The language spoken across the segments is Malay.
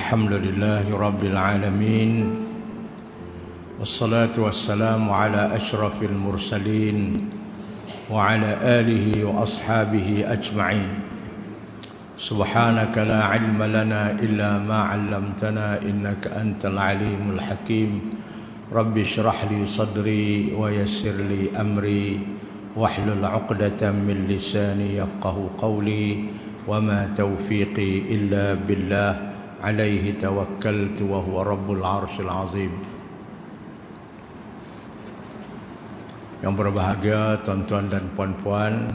Alhamdulillahi Rabbil Alamin. Wassalatu wassalamu ala ashrafil mursalin wa ala alihi wa ashabihi ajma'in. Subhanaka la ilma lana illa ma 'allamtana innaka antal alimul hakim. Rabbi shrah li sadri wa yassir li amri wahlul 'uqdatam min lisani yafqahu qawli wa ma taufiqi illa billah alaihi tawakkaltu wa huwa rabbul arsyil azim. Yang berbahagia tuan-tuan dan puan-puan,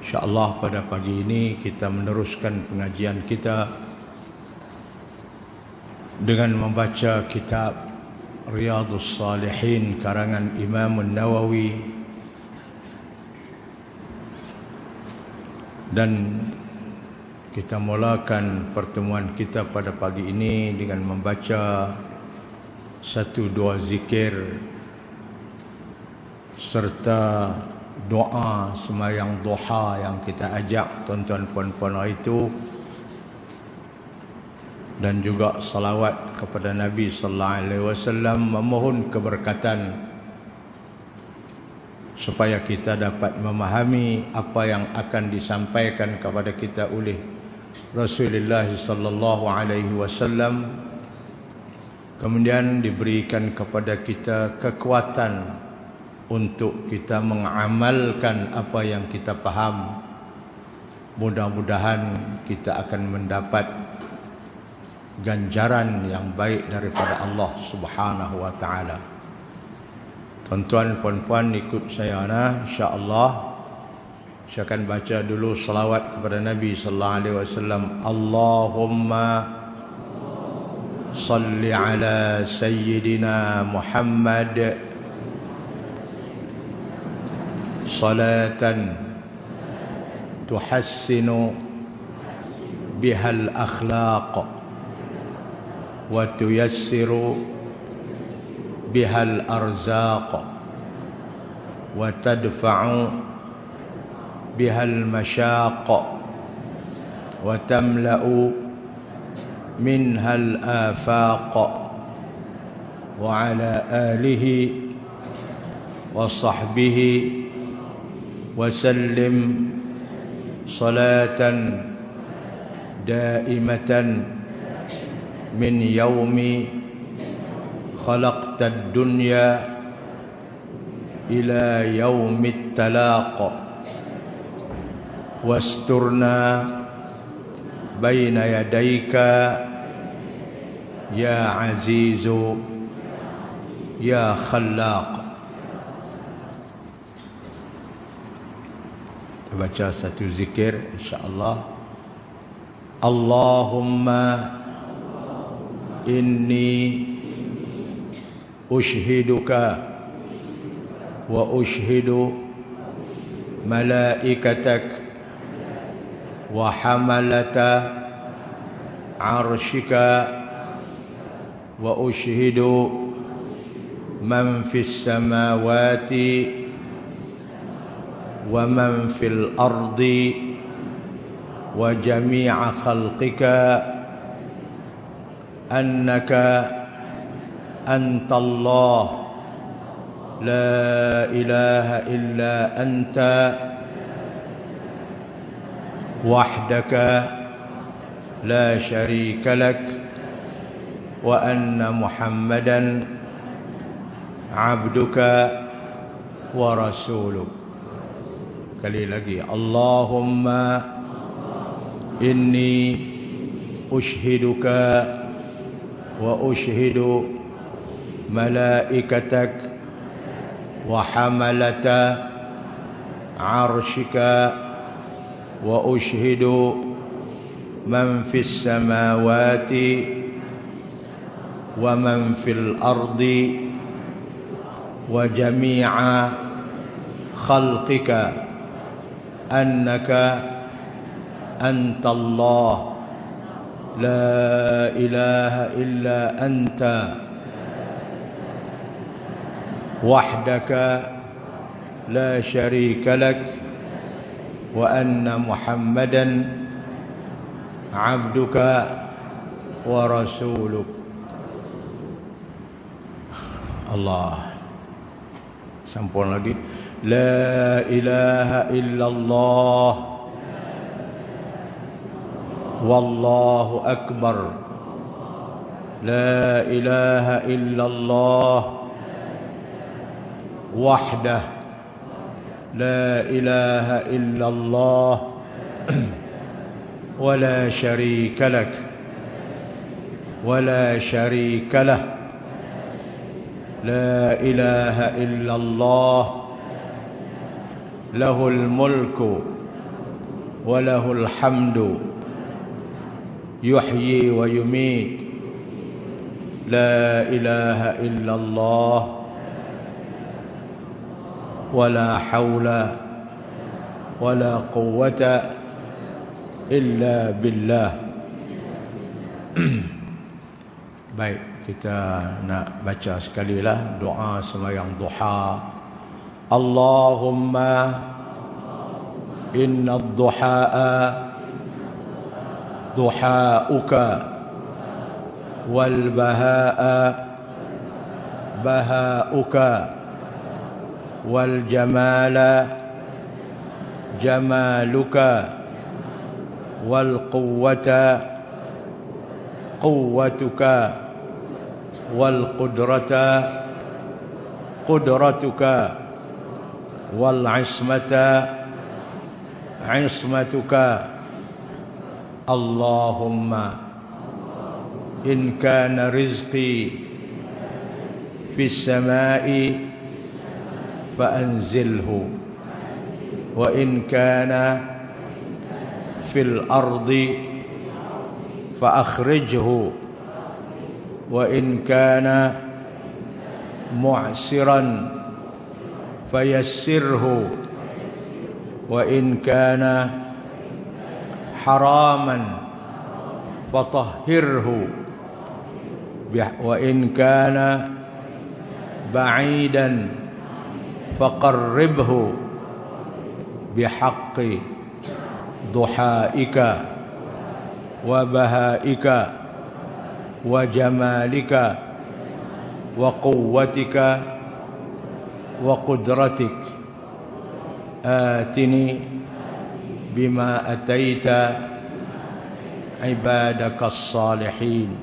insya-Allah pada pagi ini kita meneruskan pengajian kita dengan membaca kitab Riyadhus Shalihin karangan Imam Nawawi, dan kita mulakan pertemuan kita pada pagi ini dengan membaca satu dua zikir serta doa sembahyang duha yang kita ajak tuan-tuan puan-puan itu, dan juga salawat kepada Nabi sallallahu alaihi wasallam, memohon keberkatan supaya kita dapat memahami apa yang akan disampaikan kepada kita oleh Rasulullah sallallahu alaihi wasallam, kemudian diberikan kepada kita kekuatan untuk kita mengamalkan apa yang kita faham. Mudah-mudahan kita akan mendapat ganjaran yang baik daripada Allah Subhanahu wa taala. Tuan-tuan puan-puan ikut saya insya-Allah. Saya akan baca dulu salawat kepada Nabi sallallahu alaihi wasallam. Allahumma salli ala sayyidina Muhammad salatan tuhassinu bihal akhlaq wa tuyassiru bihal arzaq wa tadfa'u بها المشاق وتملأ منها الآفاق وعلى آله وصحبه وسلم صلاة دائمة من يوم خلقت الدنيا إلى يوم التلاق واسترنا بين يديك يا عزيز يا خلاق. Baca satu zikir insya-Allah. Allahumma inni ushhiduka wa ushhidu malaikatak wa hamalata arshika wa ushhidu man fis samawati wa man fil ardi wa jami'a khalqika annaka antallah la ilaha illa anta وحدك لا شريك لك وأن محمدا عبدك ورسولك. Kali lagi. Allahumma inni ushhiduka wa ushhidu malaikatak wa hamalata arshika wa ushhidu man fis samawati wa man fil ardi wa jami'a khalqika annaka antallah la ilaha illa anta wahdaka la syarika lak wa anna Muhammadan abduka wa rasuluk. Allah. Sampun lagi. La ilaha illallah wallahu akbar. La ilaha illallah wahdah. La ilaha illallah wa la syarika lak wa la syarika lah. La ilaha illallah lahul mulku wa lahul hamdu yuhyi wa yumit. La ilaha illallah wa la hawla wa la quwwata illa billah. Baik, kita nak baca sekali lah doa sembahyang duha. Allahumma inna ad-duhaa duhauka wal bahaa bahauka wal jamala jamaluka wal quwwata quwwatuka wal qudrata qudratuka wal ismata ismatuka. Allahumma in kana rizqi fis samai fa anzilhu wa in kana fil ardi fa akhrijhu wa in kana mu'siran fayassirhu wa in kana haraman fatahhirhu wa in kana ba'idan faqarribhu bihaqqi duhaika wa bahaika wa jamalika wa quwwatika wa qudratik. Atini bima ataita ibadaka as-salihin.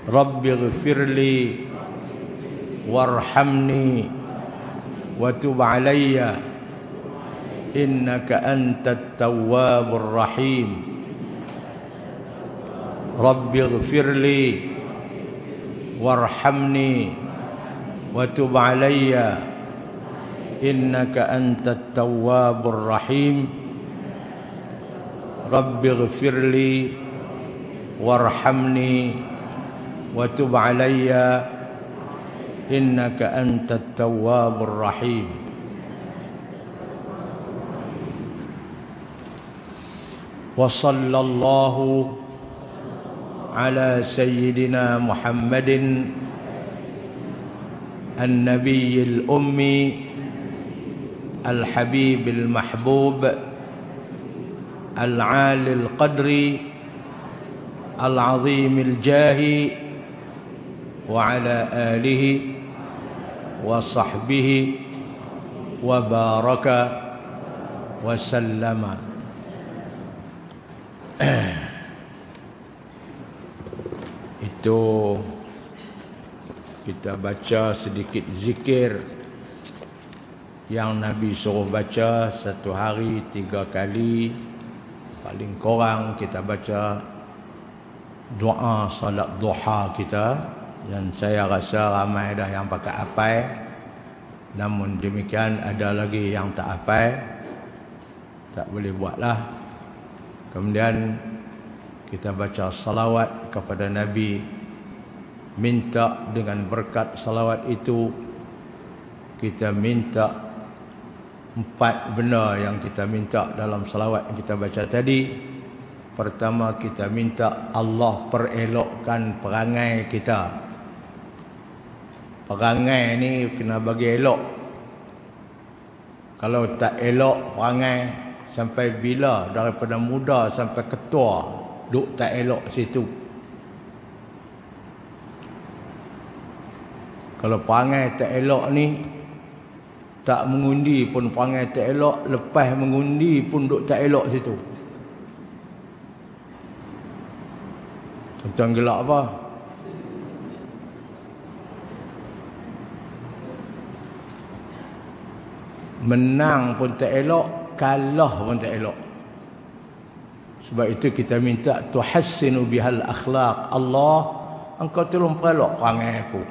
Rabbi ighfirli warhamni wa tub alayya innaka antat tawwabur rahim. Rabbi ighfirli warhamni wa tub alayya innaka antat tawwabur rahim. Rabbi ighfirli warhamni wa tub alayya innaka antat tawwabur rahim. Wa sallallahu ala sayyidina Muhammadin an-nabiyil ummi al-habibil mahbub al-'alil qadri al-'azimil jahi wa ala alihi wa sahbihi wa baraka wa sallama. Itu kita baca sedikit zikir yang Nabi suruh baca satu hari 3 kali. Paling kurang kita baca doa salat duha kita. Dan saya rasa ramai dah yang pakai apai. Namun demikian ada lagi yang tak apai. Tak boleh buatlah. Kemudian kita baca salawat kepada Nabi. Minta dengan berkat salawat itu kita minta 4 benda yang kita minta dalam salawat yang kita baca tadi. Pertama, kita minta Allah perelokkan perangai kita. Perangai ni kena bagi elok. Kalau tak elok perangai, sampai bila, daripada muda sampai ketua, duk tak elok situ. Kalau perangai tak elok ni, tak mengundi pun perangai tak elok, lepas mengundi pun duk tak elok situ. Tuan-tuan gelak apa? Menang pun tak elok, kalah pun tak elok. Sebab itu kita minta tuhassinu bihal akhlaq. Allah, engkau tolong perelok perangai aku.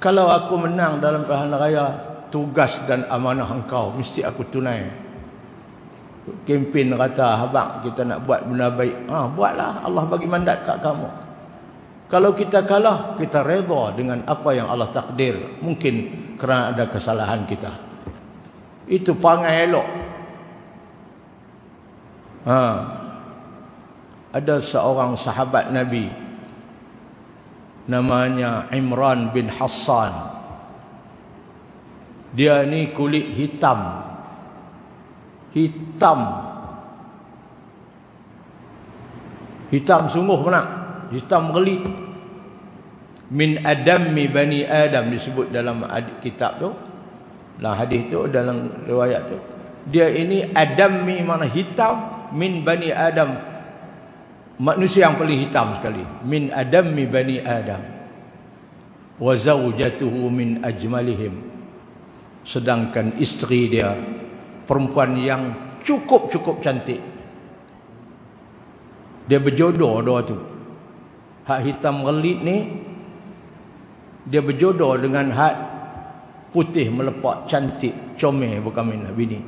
Kalau aku menang dalam pilihan raya, tugas dan amanah engkau mesti aku tunai. Kempen kata, abang kita nak buat benda baik, buatlah, Allah bagi mandat kat kamu. Kalau kita kalah, kita redha dengan apa yang Allah takdir. Mungkin kerana ada kesalahan kita. Itu perangai elok. Ada seorang sahabat Nabi, namanya Imran bin Hassan. Dia ni kulit hitam. Hitam sungguh benar. Hitam gelit. Min adammi bani Adam disebut dalam kitab tu. Dalam hadis tu, dalam riwayat tu. Dia ini adammi mana hitam, min bani Adam. Manusia yang paling hitam sekali. Min adammi bani Adam. Wa zawjatuhu min ajmalihim. Sedangkan isteri dia perempuan yang cukup cantik. Dia berjodoh dua tu. Hak hitam gelit ni, dia berjodoh dengan hak putih melepak cantik, comel, bukan main bini.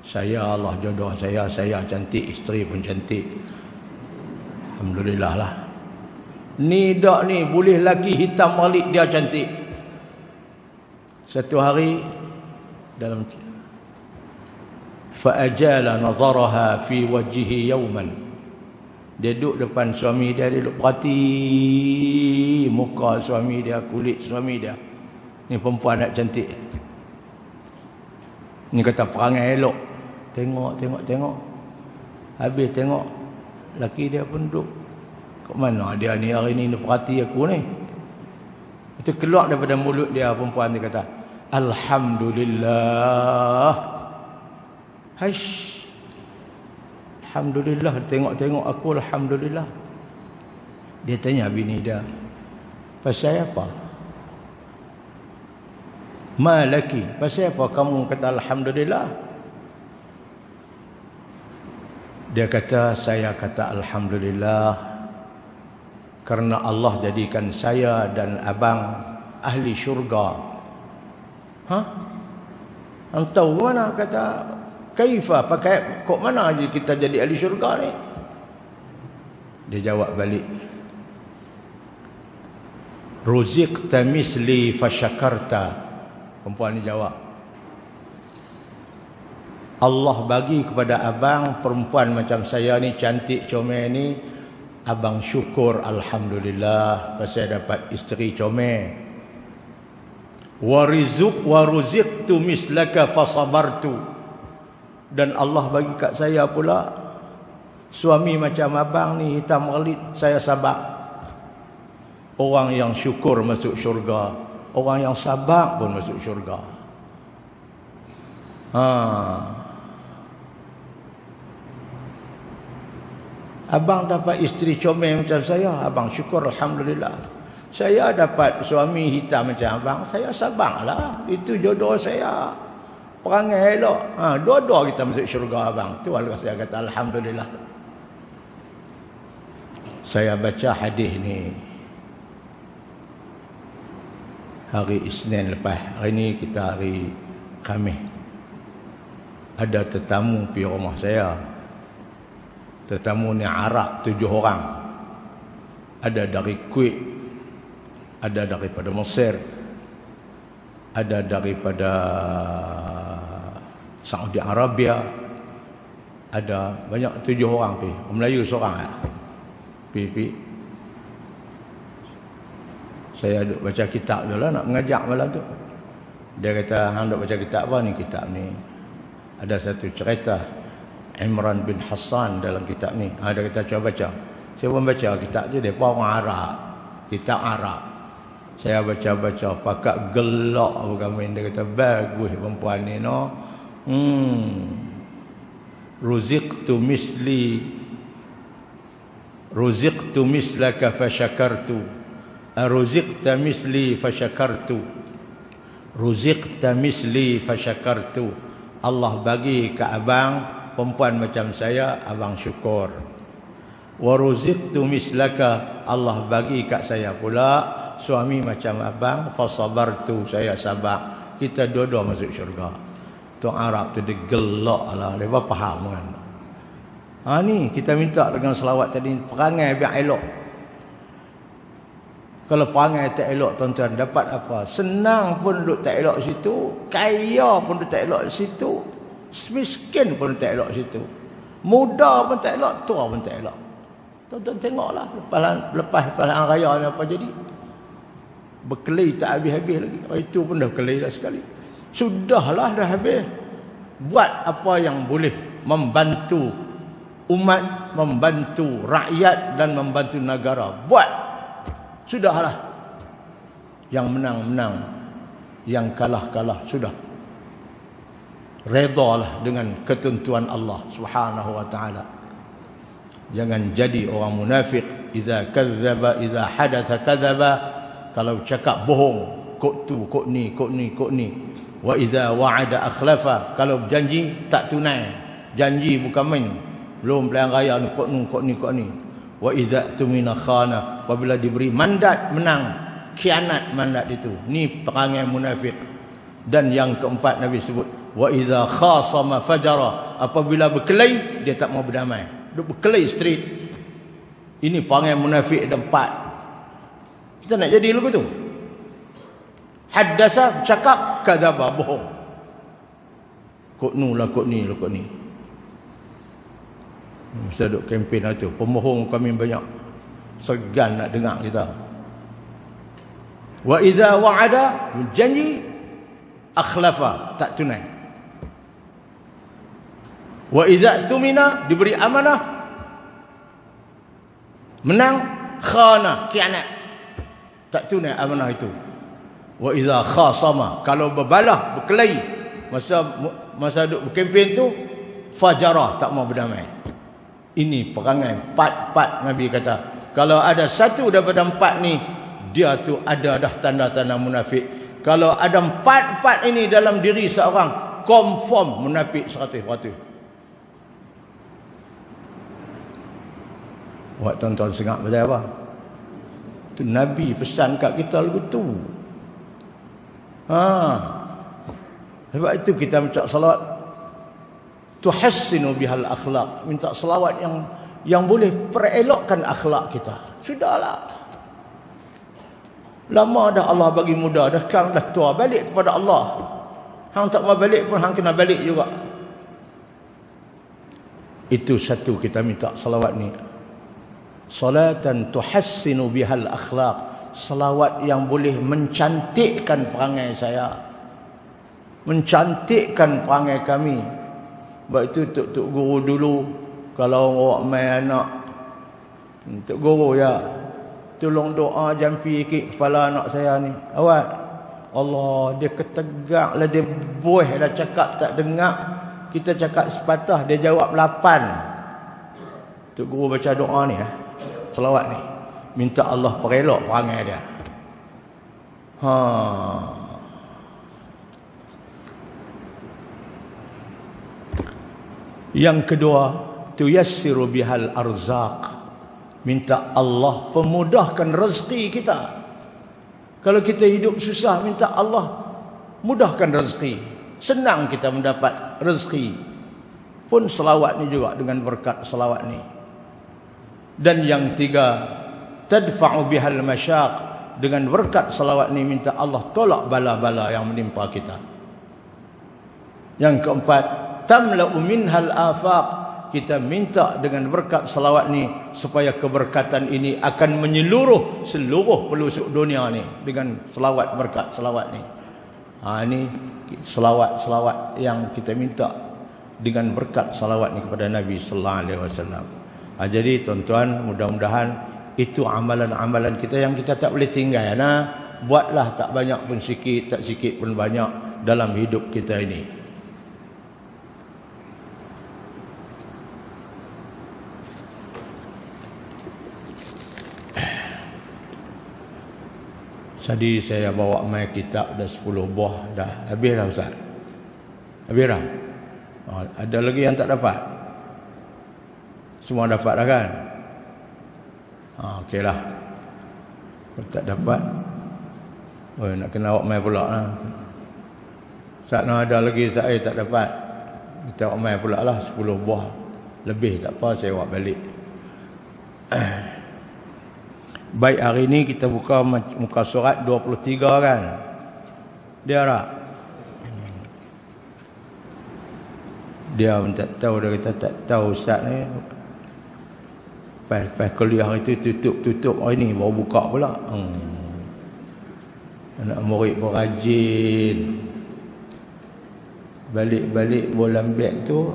Saya Allah jodoh saya cantik, isteri pun cantik. Alhamdulillah lah. Ni dak ni, boleh laki hitam gelit dia cantik. Satu hari dalam fa'ajala nazaraha fi wajhihi yawman. Dia duduk depan suami dia, dia duduk perhati muka suami dia, kulit suami dia. Ni perempuan nak cantik. Ni kata perangai elok. Tengok. Habis tengok, laki dia pun duduk. Kok mana dia ni hari ni dia perhati aku ni? Itu keluar daripada mulut dia, perempuan dia kata, Alhamdulillah. Haish. Alhamdulillah, tengok aku, Alhamdulillah. Dia tanya bini dia, pasal apa? Malaki, pasal apa kamu kata Alhamdulillah? Dia kata, saya kata Alhamdulillah kerana Allah jadikan saya dan abang ahli syurga. Hang tahu mana? Kata, kaifa, pakai kok mana je kita jadi ahli syurga ni? Dia jawab balik, ruziqta misli fasyakarta. Perempuan ni jawab, Allah bagi kepada abang perempuan macam saya ni, cantik comel ni, abang syukur Alhamdulillah pasal dapat isteri comel. Wa ruziqtu mislaka fasabartu. Dan Allah bagi kat saya pula suami macam abang ni, hitam gelit, saya sabar. Orang yang syukur masuk syurga, orang yang sabar pun masuk syurga. Abang dapat isteri comel macam saya, abang syukur Alhamdulillah. Saya dapat suami hitam macam abang, saya sabarlah. Itu jodoh saya. Perangai elok. Dua-dua kita masuk syurga abang. Tu Allah saya kata Alhamdulillah. Saya baca hadis ni hari Isnin lepas. Hari ni kita hari Khamis. Ada tetamu pergi rumah saya. Tetamu ni Arab, 7 orang. Ada dari Kuwait, ada daripada Mesir, ada daripada Saudi Arabia, ada banyak 7 orang pergi. Orang Melayu seorang pergi. Saya duk baca kitab je lah, nak mengajak malam tu. Dia kata, hang dok baca kitab apa ni? Kitab ni ada satu cerita Imran bin Hassan dalam kitab ni. Dia kata, coba baca. Saya pun baca kitab tu, dia pun orang Arab, kitab Arab. Saya baca-baca, pakak gelak bukan main. Dia kata, bagus perempuan ni no. Ruziqtu mislaka fasyakartu. Ruziqta misli fasyakartu. Ruziqta misli fasyakartu. Allah bagi ke abang perempuan macam saya, abang syukur. Wa ruziqtu mislaka, Allah bagi kat saya pula suami macam abang, fasabartu, saya sabar. Kita dua-dua masuk syurga. Tu Arab tu dia gelak lah, dia faham kan. Ni kita minta dengan selawat tadi, perangai biar elok. Kalau perangai tak elok, tuan-tuan, dapat apa? Senang pun duduk tak elok situ, kaya pun duduk tak elok situ, miskin pun duduk tak elok situ, muda pun tak elok, tua pun tak elok. Tuan-tuan tengoklah lepas palaan raya ni apa jadi. Berkelahi tak habis-habis lagi. Itu pun dah berkelahi dah sekali. Sudahlah dah habis. Buat apa yang boleh membantu umat, membantu rakyat dan membantu negara. Buat. Sudahlah. Yang menang-menang, yang kalah-kalah, sudah. Redalah dengan ketentuan Allah Subhanahu wa taala. Jangan jadi orang munafik. Iza kadzdzaba, iza hadatsa kadzdzaba. Kalau cakap bohong, kok tu, kok ni, kok ni, kok ni. Wa iza wa'ada akhlafa. Kalau berjanji tak tunai. Janji bukan main. Belum pilihan raya ni, kok ni, kok ni, kok ni. Wa idza tumina khana, apabila diberi mandat menang, khianat mandat itu. Ni perangai munafik. Dan yang keempat Nabi sebut, wa idza khasama fajara, apabila berkelahi dia tak mau berdamai, duk berkelahi straight. Ini perangai munafik ada empat. Kita nak jadi lagu tu. Haddasa, cakap, kadzaba, bohong. Kok nu lah, kok ni lah, kok ni. Mesti duk kempen lah tu. Pemohong kami banyak. Segan nak dengar kita. Wa idza wa'ada, janji, akhlafa, tak tunai. Wa idza tumina, diberi amanah, menang, khana, khianat, tak tunai amanah itu. Wa idza khasama, kalau berbalah, berkelahi, masa duk berkempen tu, fajarah, tak mau berdamai. Ini perangai empat Nabi kata. Kalau ada satu daripada empat ni, dia tu ada dah tanda-tanda munafik. Kalau ada empat ini dalam diri seorang, confirm munafik 100%. Buat tuan-tuan sengak pasal apa? Tu Nabi pesan kat kita lagu tu. Sebab itu kita baca salawat, tuhassinu bihal akhlaq, minta selawat yang boleh perelokkan akhlak kita. Sudahlah. Lama dah Allah bagi muda, dah sekarang dah tua, balik kepada Allah. Hang tak mau balik pun hang kena balik juga. Itu satu kita minta selawat ni. Salatan tuhassinu bihal akhlaq, selawat yang boleh mencantikkan perangai saya, mencantikkan perangai kami. Sebab itu Tok Guru dulu, kalau awak main anak, Tok Guru ya, tolong doa jampi ikut kepala anak saya ni. Awak, Allah, dia ketegak lah, dia boh dah cakap tak dengar. Kita cakap sepatah, dia jawab 8. Tok Guru baca doa ni, selawat ni, minta Allah perelok perangai dia. Yang kedua, tuyassiru bihal arzaq, minta Allah pemudahkan rezeki kita. Kalau kita hidup susah, minta Allah mudahkan rezeki, senang kita mendapat rezeki. Pun selawat ni juga dengan berkat selawat ni. Dan yang tiga, tadfa'u bihal masyaq, dengan berkat selawat ni minta Allah tolak bala-bala yang menimpa kita. Yang keempat, tamla'u minhal afaq, kita minta dengan berkat selawat ni supaya keberkatan ini akan menyeluruh seluruh pelosok dunia ni dengan selawat, berkat selawat ni. Ini selawat yang kita minta dengan berkat salawat ni kepada Nabi sallallahu alaihi wasallam. Jadi tuan-tuan, mudah-mudahan itu amalan-amalan kita yang kita tak boleh tinggal. Buatlah tak banyak pun sikit, tak sikit pun banyak dalam hidup kita ini. Tadi saya bawa mai kitab dah 10 buah dah. Habis dah Ustaz? Habis dah? Ada lagi yang tak dapat? Semua dapat dah kan? Okeylah. Kalau tak dapat, nak kena bawa mai pula lah. Ustaz nak ada lagi saya tak dapat. Kita bawa mai pula lah 10 buah. Lebih tak apa, saya bawa balik. Baik, hari ini kita buka muka surat 23 kan. Dia tak? Dia pun tak tahu, dia kata tak tahu Ustaz ni. Lepas kuliah itu tutup hari ni baru buka pula. Anak murid pun rajin. Balik-balik bola beg tu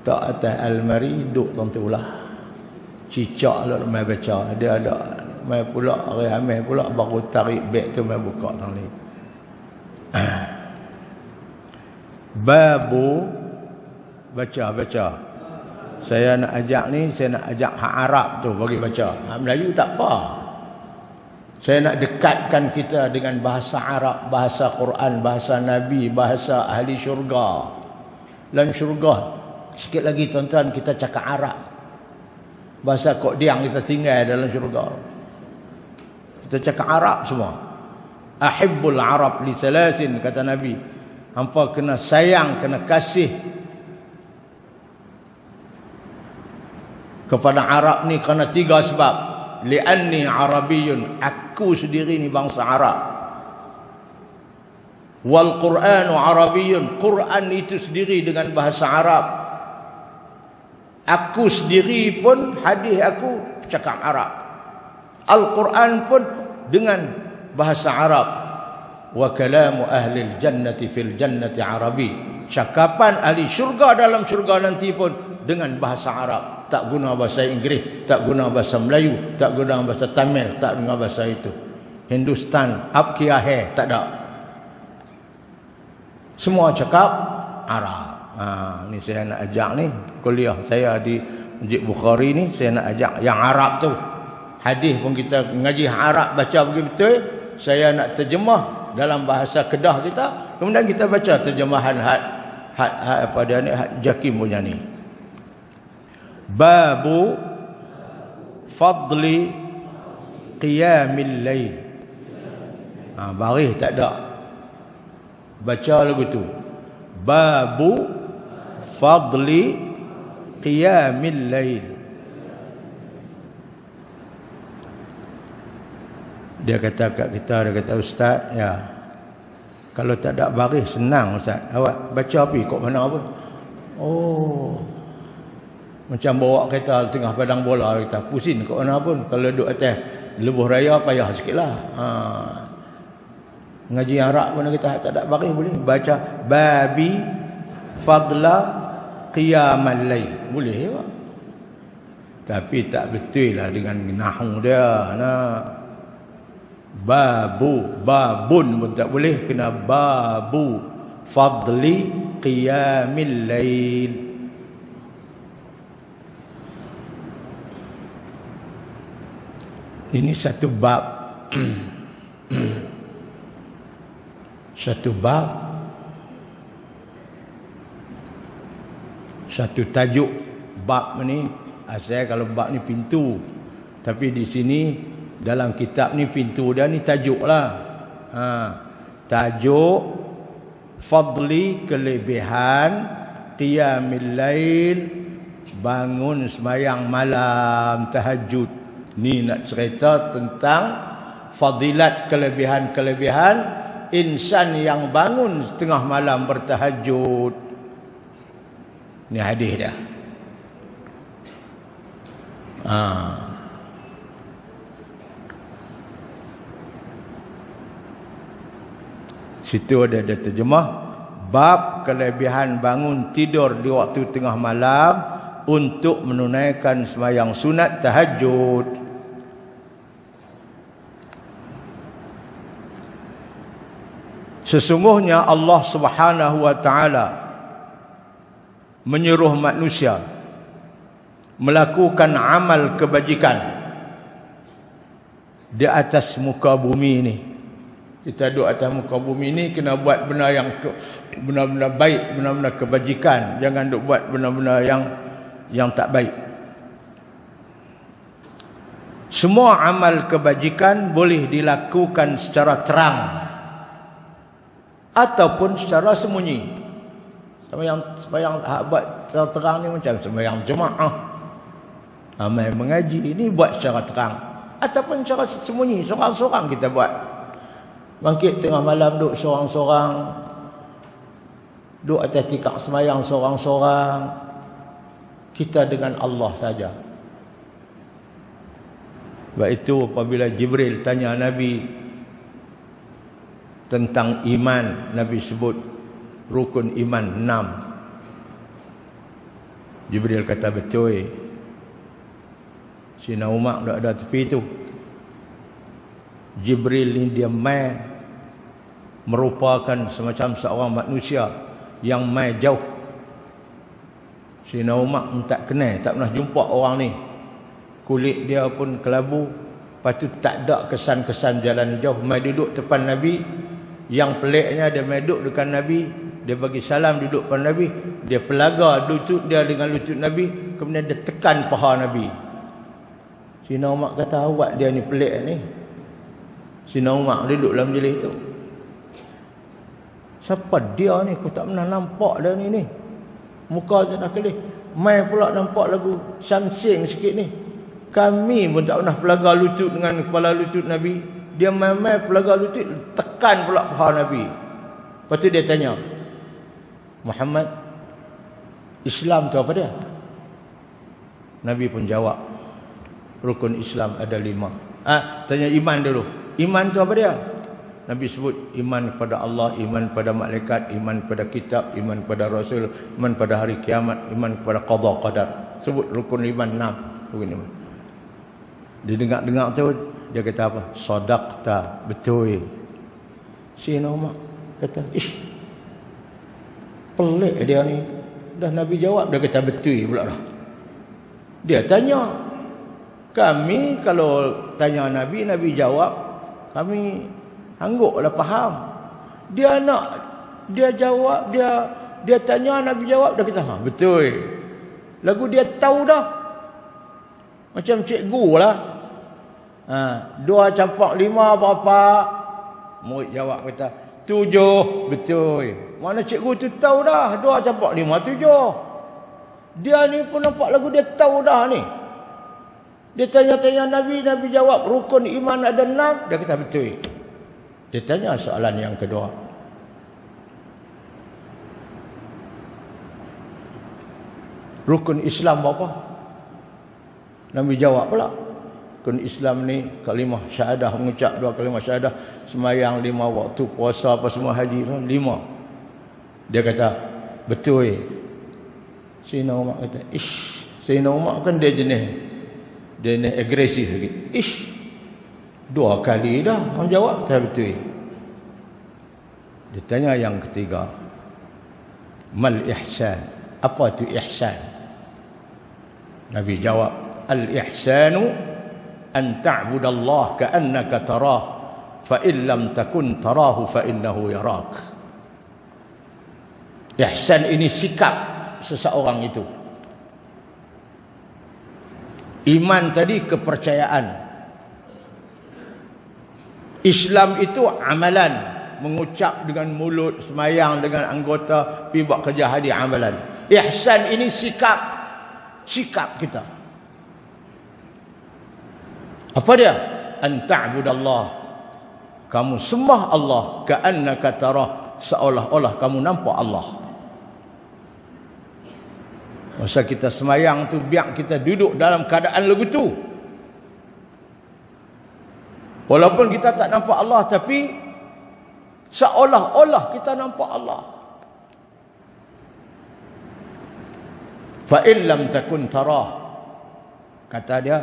tak atas almari duduk tentu lah. Cicak lah mai baca. Dia ada mai pula hari Khamis pula baru tarik beg tu mai buka tadi. Babu baca. Saya nak ajak ni, saya nak ajak hak Arab tu bagi baca. Hak Melayu tak apa. Saya nak dekatkan kita dengan bahasa Arab, bahasa Quran, bahasa Nabi, bahasa ahli syurga. Dalam syurga sikit lagi tuan-tuan kita cakap Arab. Bahasa Kok Diang kita tinggal dalam syurga. Kita cakap Arab semua. Ahibbul Arab li salasin, kata Nabi. Hampa kena sayang, kena kasih kepada Arab ni kerana 3 sebab. Li'anni Arabiyyun, aku sendiri ni bangsa Arab. Wal Qur'anu Arabiyyun, Quran itu sendiri dengan bahasa Arab. Aku sendiri pun hadis aku cakap Arab. Al-Quran pun dengan bahasa Arab. Wa kalamu ahli jannati fil jannati Arabi. Cakapan ahli syurga dalam syurga nanti pun dengan bahasa Arab. Tak guna bahasa Inggeris, tak guna bahasa Melayu, tak guna bahasa Tamil, tak guna bahasa itu. Hindustan, Ab Kia Hai, tak ada. Semua cakap Arab. Ni saya nak ajak ni kuliah saya di Masjid Bukhari ni, saya nak ajak yang Arab tu. Hadis pun kita ngaji Arab baca betul-betul. Saya nak terjemah dalam bahasa Kedah kita. Kemudian kita baca terjemahan apa dia ni, Jakim punya ni. Babu fadli qiyamil lail. Baris tak ada. Baca lagu tu. Babu fadli qiyamil lail. Dia kata kat kita, dia kata Ustaz, ya, kalau tak ada baris senang Ustaz. Awak baca api kok mana pun. Oh, macam bawa kereta tengah padang bola, kita pusing kok mana pun. Kalau duduk atas lebuh raya payah sikitlah. Ngaji Arab pun kita tak ada baris boleh baca babi fadla qiyamal lail. Boleh juga. Tapi tak betul lah dengan nahwu dia. Babun pun tak boleh. Kena babu fadli qiyamil lail. Ini satu bab. Satu bab, satu tajuk. Bab ni asal kalau bab ni pintu, tapi di sini dalam kitab ni pintu dia ni tajuk lah. Tajuk fadli, kelebihan qiyamil lail, bangun sembahyang malam, tahajud. Ni nak cerita tentang fadilat, kelebihan-kelebihan insan yang bangun tengah malam bertahajud. Ni hadis dia. Situ ada terjemah bab kelebihan bangun tidur di waktu tengah malam untuk menunaikan sembahyang sunat tahajud. Sesungguhnya Allah Subhanahu wa taala menyuruh manusia melakukan amal kebajikan di atas muka bumi ini. Kita duduk atas muka bumi ini kena buat benda yang benar-benar baik, benar-benar kebajikan. Jangan duk buat benda-benda yang tak baik. Semua amal kebajikan boleh dilakukan secara terang ataupun secara sembunyi. Sembahyang buat secara terang ni macam sembahyang jemaah, amal mengaji, ini buat secara terang ataupun secara sembunyi, seorang-seorang kita buat. Bangkit tengah malam duduk seorang-seorang, duduk atas tikar sembahyang seorang-seorang, kita dengan Allah saja. Sebab itu apabila Jibril tanya Nabi tentang iman, Nabi sebut rukun iman 6. Jibril kata betul. Sina Umar dah ada tepi tu. Jibril ni dia merupakan semacam seorang manusia yang jauh. Sina Umar tak kenal, tak pernah jumpa orang ni. Kulit dia pun kelabu, lepas tu tak ada kesan-kesan jalan jauh. Mai duduk depan Nabi. Yang peliknya dia mai duduk dekat Nabi, dia bagi salam duduk depan Nabi, dia pelaga lutut dia dengan lutut Nabi, kemudian dia tekan paha Nabi. Sina Umar kata, awak dia ni pelik ni. Sina Umar duduk dalam majlis tu. Siapa dia ni? Aku tak pernah nampak dia ni. Muka tak dah kelih. Mai pula nampak lagu samsing sikit ni. Kami pun tak pernah pelaga lutut dengan kepala lutut Nabi. Dia mai pelaga lutut, tekan pula paha Nabi. Lepas tu dia tanya, Muhammad, Islam tu apa dia? Nabi pun jawab, rukun Islam ada 5. Tanya iman dulu. Iman tu apa dia? Nabi sebut iman kepada Allah, iman kepada malaikat, iman kepada kitab, iman kepada Rasul, iman pada hari kiamat, iman kepada qada qadar. Sebut rukun iman 6. Rukun iman. Dia dengar-dengar tu, dia kata apa? Sadaqta, betul. Sina Umar kata, pelik dia ni. Dah Nabi jawab, dia kata betul pula dah. Dia tanya, kami kalau tanya Nabi, Nabi jawab, kami angguklah faham. Dia jawab, dia tanya, Nabi jawab, dia kata, betul. Lagu dia tahu dah. Macam cikgu lah. 2 campak 5 berapa? Murid jawab kata 7. Betul. Mana cikgu tu tahu dah 2 campak 5 7. Dia ni pun nampak lagu dia tahu dah ni. Dia tanya-tanya Nabi, Nabi jawab rukun iman ada 6. Dia kata betul. Dia tanya soalan yang kedua. Rukun Islam berapa? Nabi jawab pula. Rukun Islam ni kalimah syahadah, mengucap 2 kalimah syahadah, sembahyang 5 waktu, puasa apa semua, haji 5. Dia kata betul. Sayyidina Umar kata, Sayyidina Umar kan dia jenis agresif sikit. 2 kali dah orang jawab tak betul. Dia tanya yang ketiga, mal ihsan? Apa tu ihsan? Nabi jawab, al ihsanu an ta'budallaha ka'annaka tarah fa in lam takun tarahu fa innahu yarak. Ihsan ini sikap seseorang itu. Iman tadi kepercayaan. Islam itu amalan, mengucap dengan mulut, semayang dengan anggota, pergi buat kerja hadi amalan. Ihsan ini sikap kita. Apa dia? An ta'budallah, kamu sembah Allah, ka'annaka tarah, seolah-olah kamu nampak Allah. Masa kita semayang tu, biar kita duduk dalam keadaan lagu tu. Walaupun kita tak nampak Allah, tapi Seolah-olah kita nampak Allah. Fa in lam takun tarah, kata dia,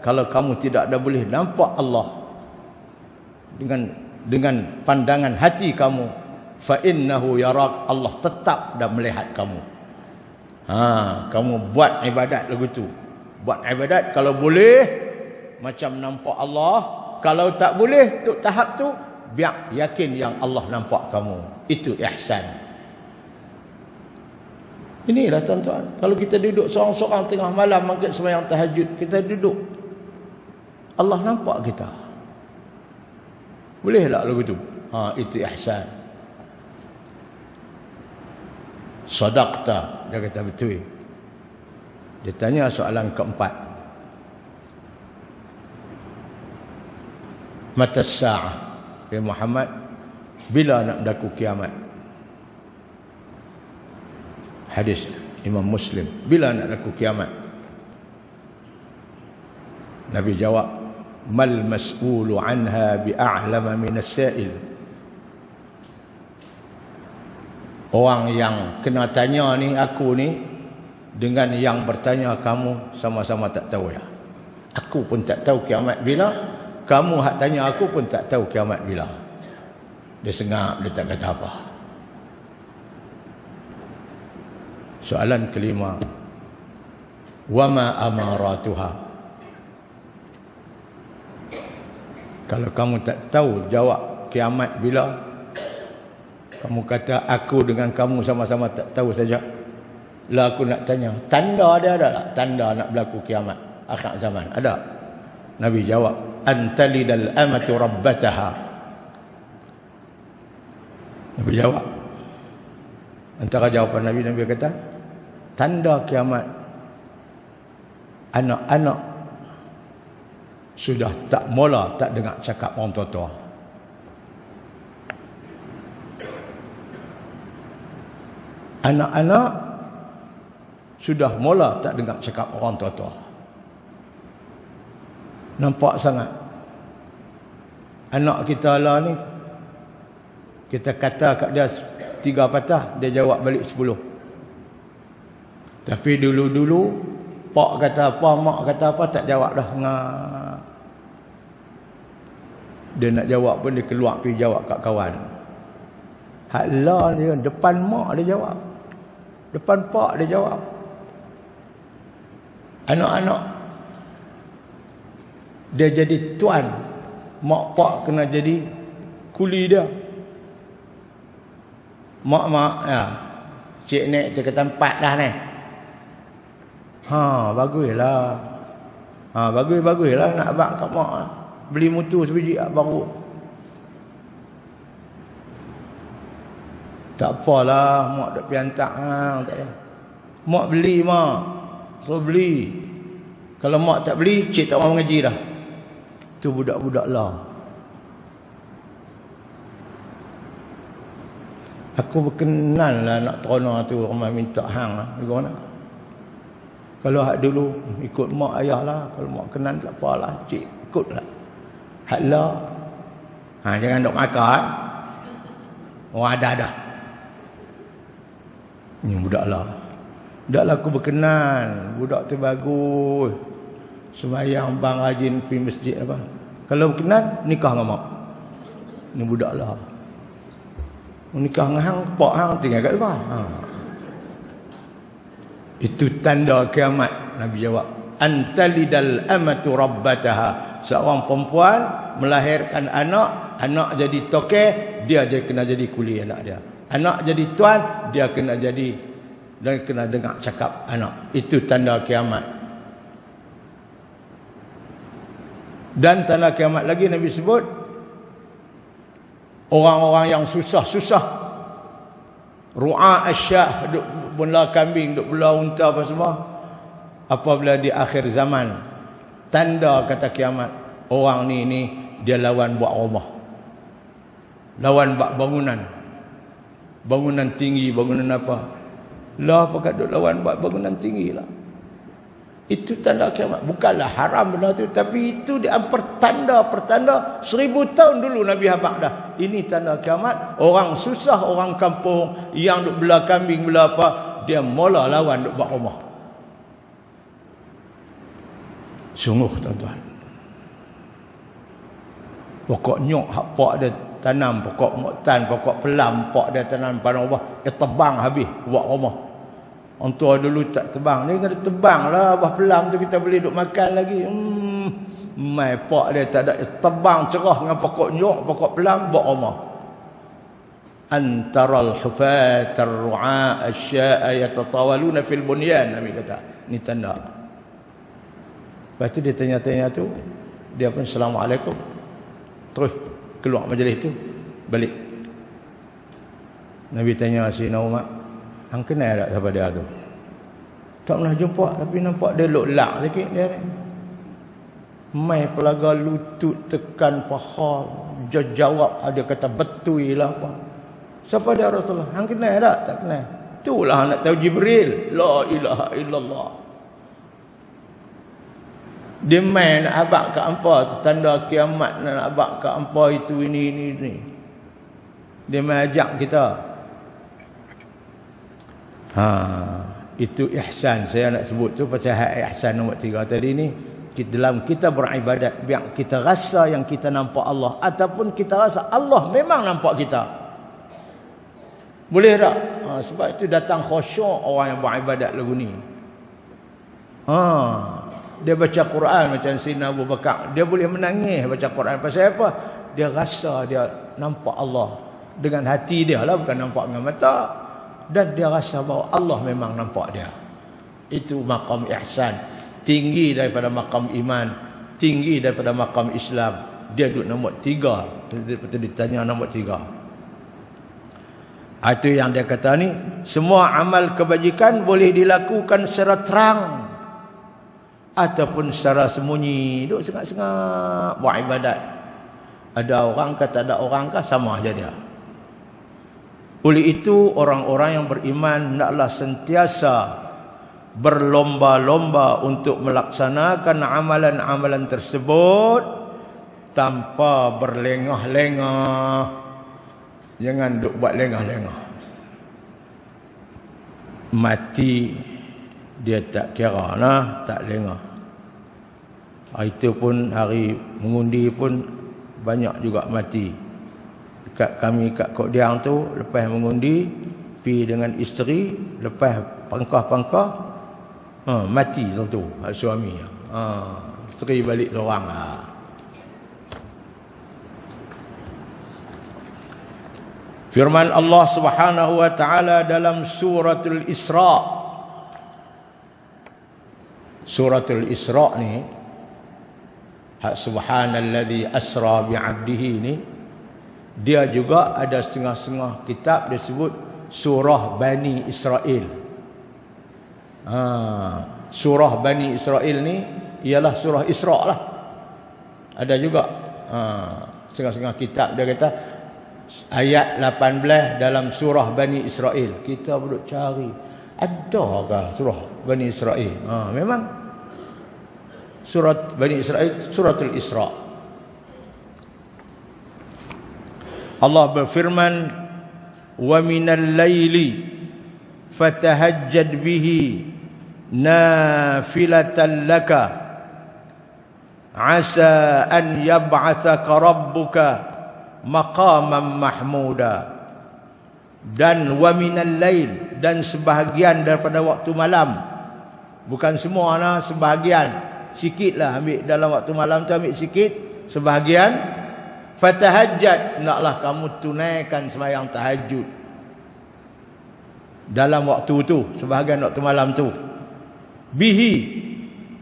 kalau kamu tidak ada boleh nampak Allah dengan pandangan hati kamu, fa innahu yarak, Allah tetap dah melihat kamu. Kamu buat ibadat lagu tu. Buat ibadat kalau boleh macam nampak Allah, kalau tak boleh untuk tahap tu, biar yakin yang Allah nampak kamu. Itu ihsan. Inilah tuan-tuan, kalau kita duduk seorang-seorang tengah malam maghrib sembahyang tahajud, kita duduk, Allah nampak kita. Boleh tak lagu tu? Itu ihsan. Sadaqta, dia kata betul. Dia tanya soalan keempat. Mata sa'ah, ya Muhammad, bila nak berlaku kiamat? Hadis Imam Muslim, bila nak berlaku kiamat? Nabi jawab, mal mas'ulu anha bi'a'lama minas sa'il. Orang yang kena tanya ni, aku ni, dengan yang bertanya kamu sama-sama tak tahu ya. Aku pun tak tahu kiamat bila, kamu hak tanya aku pun tak tahu kiamat bila. Dia sengap, dia tak kata apa. Soalan kelima, wama amaratuha. Kalau kamu tak tahu jawab kiamat bila, kamu kata aku dengan kamu sama-sama tak tahu saja, lah aku nak tanya, tanda dia ada tak? Tanda nak berlaku kiamat akhir zaman ada? Nabi jawab, antalidal amatu rabbataha. Nabi jawab, antara jawapan Nabi kata, tanda kiamat, anak-anak sudah tak mula tak dengar cakap orang tua-tua. Anak-anak sudah mula tak dengar cakap orang tua-tua. Nampak sangat. Anak kita lah ni, kita kata kat dia 3 patah, dia jawab balik 10. Tapi dulu-dulu pak kata apa, mak kata apa, tak jawab dah. Dia nak jawab pun dia keluar pergi jawab kat kawan. Hak lah dia depan mak dia jawab, depan pak dia jawab. Anak-anak dia jadi tuan, mak pak kena jadi kuli dia. Mak ya, cik nek dia kata 4 dah ni. Baguslah. Baguslah nak abang kat mak. Beli motor sebiji baru. Tak apalah, mak dak piantak tak payah. Mak beli mak. So beli. Kalau mak tak beli, cik tak mau mengaji dah. Tu budak-budak lah. Aku berkenan lah nak terona tu, ramai minta hang lah. Bagaimana? Kalau hak dulu ikut mak ayah lah. Kalau mak kenan tak apalah, cik ikut lah. Hak lah. Jangan dok makar. Orang ada dah. Ni budak lah. Budak lah aku berkenan. Budak tu bagus. Sembahyang bang rajin pergi masjid apa. Kalau berkenan, nikah dengan mak. Ni budak lah. Nikah dengan hang, pak hang tinggal kat luar. Itu tanda kiamat. Nabi jawab, antalidal amatu rabbataha. Seorang perempuan melahirkan anak, anak jadi tokeh, dia je kena jadi kuli anak dia. Anak jadi tuan, dia kena jadi dan kena dengar cakap anak. Itu tanda kiamat. Dan tanda kiamat lagi Nabi sebut, orang-orang yang susah-susah, ru'a asyah, duk bela kambing, duk bela unta apa semua, apabila di akhir zaman, tanda kata kiamat, orang ni dia lawan buat rumah, lawan buat bangunan tinggi, bangunan apa lah, pakat duk lawan buat bangunan tinggi lah. Itu tanda kiamat. Bukanlah haram benda tu, tapi itu dia pertanda 1000 tahun dulu Nabi habaq dah. Ini tanda kiamat. Orang susah, orang kampung yang duk bela kambing, bela apa, dia mula lawan duk buat rumah. Sungguh tuan-tuan. Pokok nyok hak pak dia tanam, pokok moktan, pokok pelam, pak dia tanam pada rumah, dia tebang habis buat rumah. Orang tua dulu tak tebang, ni kena tebang lah buah pelam tu, kita boleh duk makan lagi. Mai pak dia tak ada, tebang cerah dengan pokok nyok, pokok pelam, buat rumah. Antaral hufat ar-ru'a asya'a yatatawaluna fil bunyan, Nabi kata. Ni tanda. Lepas tu dia tanya-tanya tu, dia pun assalamualaikum. Terus keluar majlis tu, balik. Nabi tanya Sayyidina Umar, hang kenal tak siapa dia tu? Tak pernah jumpa, tapi nampak dia lok-lak sikit dia ni. Mai pelaga lutut tekan paha, jawab, ada kata betul lah apa. Siapa dia Rasulullah? Hang kenal tak? Tak kenal. Itulah nak tahu Jibril. La ilaha illallah. Dia main nak habaq kat hampa tu, tanda kiamat nak habaq kat hampa itu, ini. Dia main ajak kita. Itu ihsan. Saya nak sebut tu pasal hak ihsan nombor 3 tadi ni. Dalam kita beribadat, biar kita rasa yang kita nampak Allah, ataupun kita rasa Allah memang nampak kita. Boleh tak? Sebab itu datang khusyuk orang yang beribadat lagu ni. Dia baca Quran macam Sayyidina Abu Bakar, dia boleh menangis baca Quran. Pasal apa? Dia rasa dia nampak Allah dengan hati dia lah, bukan nampak dengan mata. Dan dia rasa bahawa Allah memang nampak dia. Itu maqam ihsan, tinggi daripada maqam iman, tinggi daripada maqam Islam. Dia duduk nombor 3. Lepas ditanya nombor 3. Itu yang dia kata ni, semua amal kebajikan boleh dilakukan secara terang ataupun secara sembunyi. Duk sengak-sengak buat ibadat. Ada orang kah, tak ada orang kah, sama aja dia. Oleh itu orang-orang yang beriman hendaklah sentiasa berlomba-lomba untuk melaksanakan amalan-amalan tersebut tanpa berlengah-lengah. Jangan duk buat lengah-lengah. Mati dia tak kira lah, tak lengah. Itu pun hari mengundi pun banyak juga mati. Dekat kami kat Kok Diang tu, lepas mengundi, pi dengan isteri, lepas pangkah-pangkah, mati tentu suami. Isteri balik dorang. Firman Allah Subhanahu wa taala dalam suratul Isra. Suratul Isra ni, subhanalladzi asra bi'abdihi ni, dia juga ada setengah-setengah kitab dia sebut surah Bani Israel. Surah Bani Israel ni ialah surah Isra lah. Ada juga setengah-setengah kitab dia kata ayat 18 dalam surah Bani Israel. Kita duduk cari, adakah surah Bani Israel? Memang surat Bani Israel, suratul Isra. Allah berfirman, wa minal laili fatahajjad bihi nafilatan laka asa an yab'athaka rabbuka maqaman mahmuda. Dan wa minal lail, dan sebahagian daripada waktu malam. Bukan semua lah, sebahagian. Sikit lah ambil dalam waktu malam tu, ambil sikit, sebahagian. Fatahajjad, naklah kamu tunaikan sembahyang tahajud dalam waktu tu, sebahagian waktu malam tu. Bihi,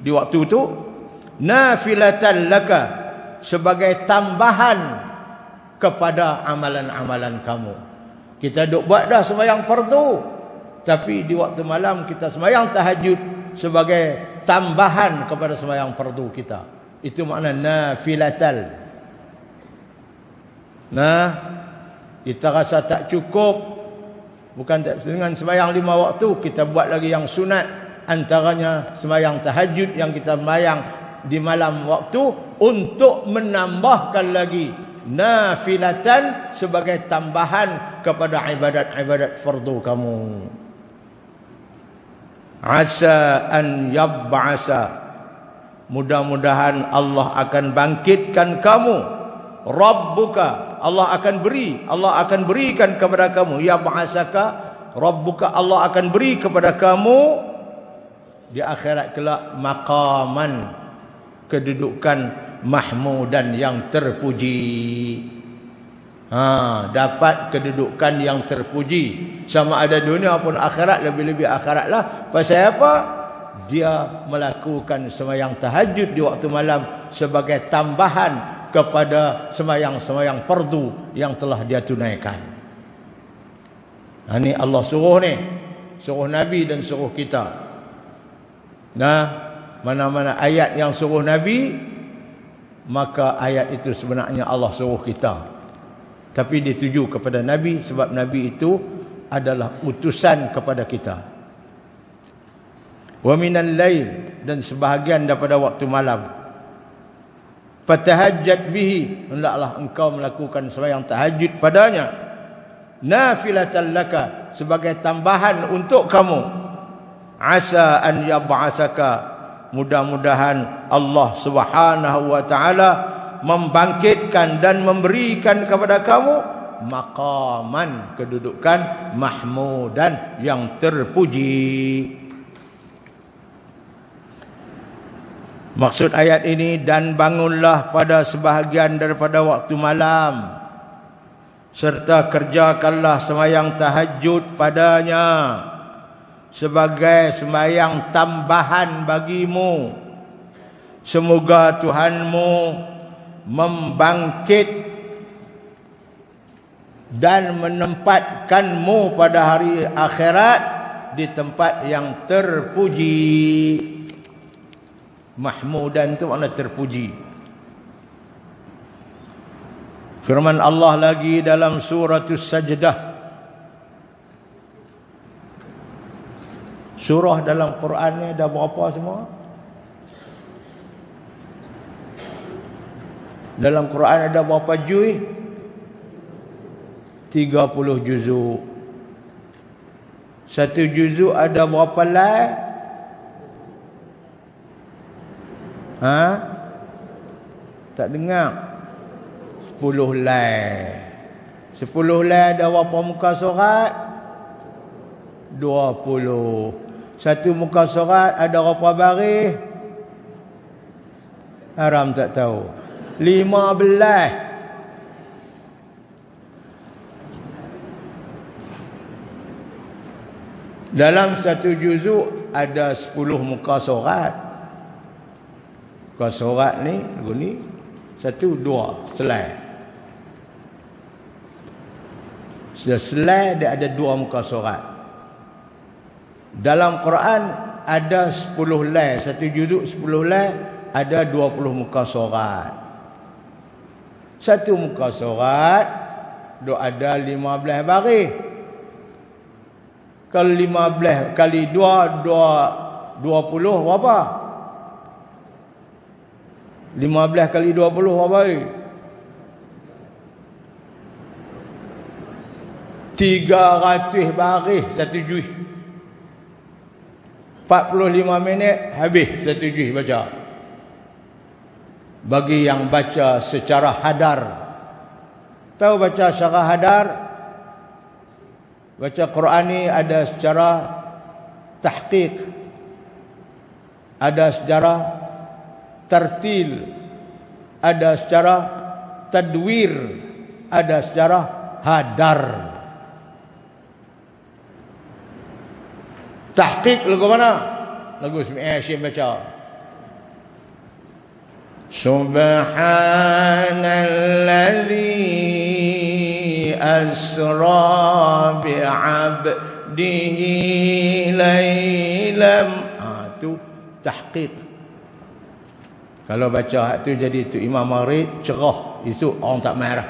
di waktu tu, nafilatan laka, sebagai tambahan kepada amalan-amalan kamu. Kita duk buat dah sembahyang fardu, tapi di waktu malam kita sembahyang tahajud sebagai tambahan kepada sembahyang fardu kita. Itu makna nafilatal. Kita rasa tak cukup, bukan tak dengan sembahyang 5 waktu, kita buat lagi yang sunat. antaranya sembahyang tahajud yang kita sembahyang di malam waktu untuk menambahkan lagi nafilatan sebagai tambahan kepada ibadat-ibadat fardu kamu. Asa an yab'asa, mudah-mudahan Allah akan bangkitkan kamu. Rabbuka, Allah akan berikan kepada kamu. Yab'asaka Rabbuka, Allah akan beri kepada kamu di akhirat kelak maqaman, kedudukan mahmudan yang terpuji. Dapat kedudukan yang terpuji, sama ada dunia pun akhirat, lebih-lebih akhirat lah. Pasal apa? Dia melakukan sembahyang tahajud di waktu malam sebagai tambahan kepada sembahyang-sembahyang fardu yang telah dia tunaikan. Ini Allah suruh ni, suruh Nabi dan suruh kita. Nah, mana-mana ayat yang suruh Nabi, maka ayat itu sebenarnya Allah suruh kita. Tapi dituju kepada Nabi sebab Nabi itu adalah utusan kepada kita. Wa minal lail, dan sebahagian daripada waktu malam. Fatahajjat bihi, hendaklah engkau melakukan sembahyang tahajud padanya. Nafilatan laka, sebagai tambahan untuk kamu. Asa an yab'asaka, mudah-mudahan Allah Subhanahu wa taala membangkitkan dan memberikan kepada kamu maqaman, kedudukan mahmudan yang terpuji. Maksud ayat ini, dan bangunlah pada sebahagian daripada waktu malam, serta kerjakanlah sembahyang tahajud padanya sebagai sembahyang tambahan bagimu. Semoga Tuhanmu membangkit dan menempatkanmu pada hari akhirat di tempat yang terpuji. Mahmudan itu makna terpuji. Firman Allah lagi dalam surah As-Sajdah. Surah dalam Quran ni ada berapa semua? Dalam Quran ada berapa juz? 30 juzuk. Satu juzuk ada berapa lai? Tak dengar. 10 lai. 10 lai ada berapa muka surat? 20. Satu muka surat ada berapa baris? Haram tak tahu. 15. Dalam satu juzuk ada 10 muka surat. Muka surat ni, lagu ni, 1, 2 selai. Selai dia ada 2 muka surat. Dalam Quran ada 10 lai, satu juzuk 10 lai, ada 20 muka surat. Satu muka surat dok ada 15 baris. Kalau 15 kali 2 20 berapa? 15 kali 20 berapa? 300 baris satu juz. 45 minit habis satu juz baca. Bagi yang baca secara hadar. Tahu baca secara hadar? Baca Quran ni ada secara tahqiq, ada secara tartil, ada secara tadwir, ada secara hadar. Tahqiq lagu mana? Lagu Ismail Hashim baca. Subhanalladzi asra bi'abdihi laylam. Tu tahqiq. Kalau baca tu jadi tu Imam Marid cerah, esok orang tak marah.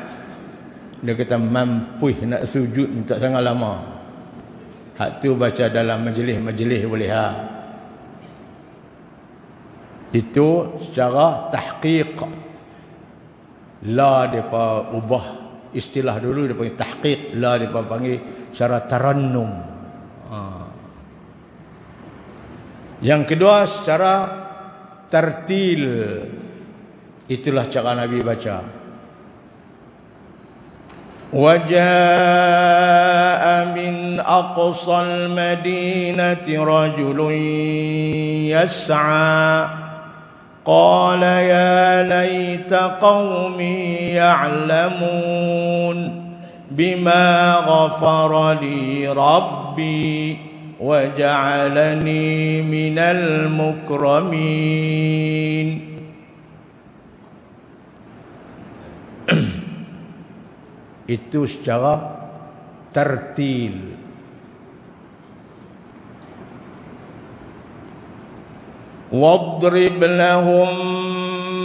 Dia kata mampu nak sujud tak sangat lama. Hak tu baca dalam majlis-majlis boleh ha. Itu secara tahqiq. La depa ubah istilah dulu, dia panggil tahqiq. La depa panggil secara tarannum. Yang kedua secara tartil. Itulah cara Nabi baca. وَجَاءَ مِنْ أَقْصَى الْمَدِينَةِ رَجُلٌ يَسْعَى قَالَ يَا لَيْتَ قَوْمِي يَعْلَمُونَ بِمَا غَفَرَ لِي رَبِّي وَجَعَلَنِي مِنَ الْمُكْرَمِينَ. Itu secara tertil. وَاضْرِبْ لَهُمْ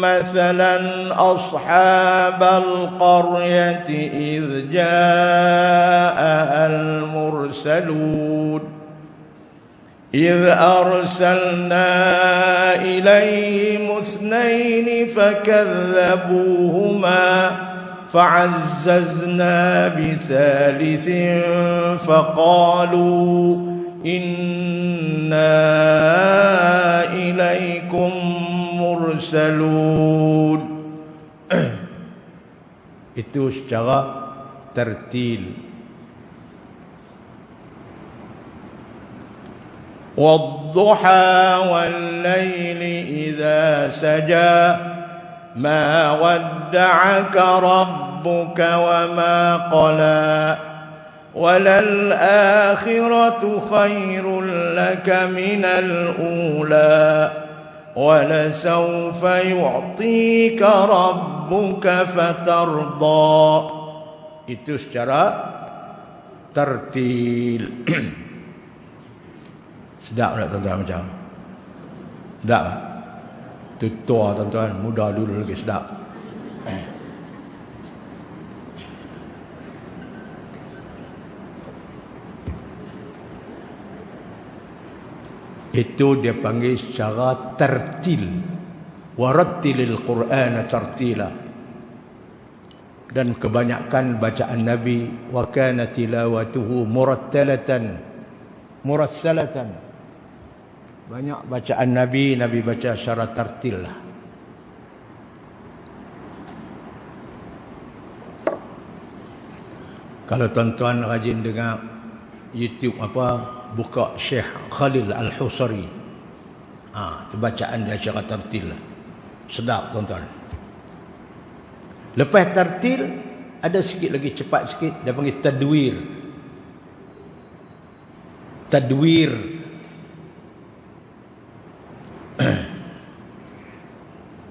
مَثَلًا أَصْحَابَ الْقَرْيَةِ إِذْ جَاءَهَا الْمُرْسَلُونَ إِذْ أَرْسَلْنَا إِلَيْهِمُ اثْنَيْنِ فَكَذَّبُوهُمَا فَعَزَّزْنَا بِثَالِثٍ فَقَالُوا إِنَّا إِلَيْكُمْ مُرْسَلُونَ. Itu secara tertil. وَالضُّحَى وَاللَّيْلِ إِذَا سَجَى مَا وَدَّعَكَ رَبُّكَ وَمَا قَلَى وَلَلْآخِرَةُ خَيْرٌ لَكَ مِنَ الْأُولَى وَلَسَوْفَ يُعْطِيكَ رَبُّكَ فَتَرْضَى. Itu secara tertil. Sedap tak tuan-tuan macam? Sedap tak? Itu tua tuan-tuan, muda dulu lagi sedap. Itu dia panggil secara tertil. Warattilil Qur'ana tartila. Dan kebanyakan bacaan Nabi wa kana tilawatuhu murattalatan. Banyak bacaan Nabi baca secara tartil lah. Kalau tuan-tuan rajin dengar YouTube buka Syekh Khalil Al-Husari, itu bacaan dia secara tartil lah. Sedap tuan-tuan. Lepas tartil ada sikit lagi cepat sikit, dia panggil tadwir.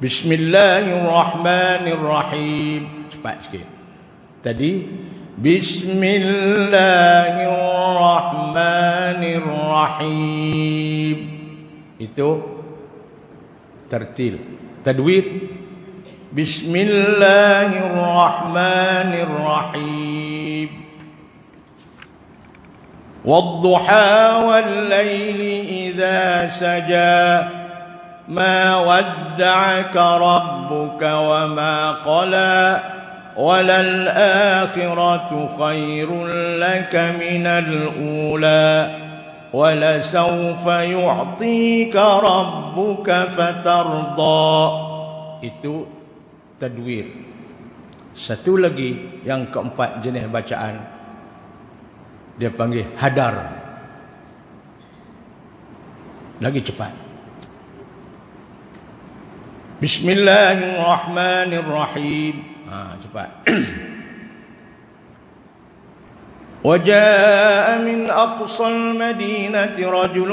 Bismillahirrahmanirrahim. Cepat sikit. Tadi Bismillahirrahmanirrahim. Itu tertil. Tadwir. Bismillahirrahmanirrahim. وَالضُّحَى وَاللَّيْلِ إِذَا سَجَى مَا وَدَّعَكَ رَبُّكَ وَمَا قَلَى وَلَلْآخِرَةُ خَيْرٌ لَكَ مِنَ الْأُولَى وَلَسَوْفَ يُعْطِيكَ رَبُّكَ فَتَرْضَى. Itu tadwir. Satu lagi yang keempat jenis bacaan, dia panggil hadar. Lagi cepat. Bismillahirrahmanirrahim. Cepat. وَجَاءَ مِنْ أَقْصَى الْمَدِينَةِ رَجُلٌ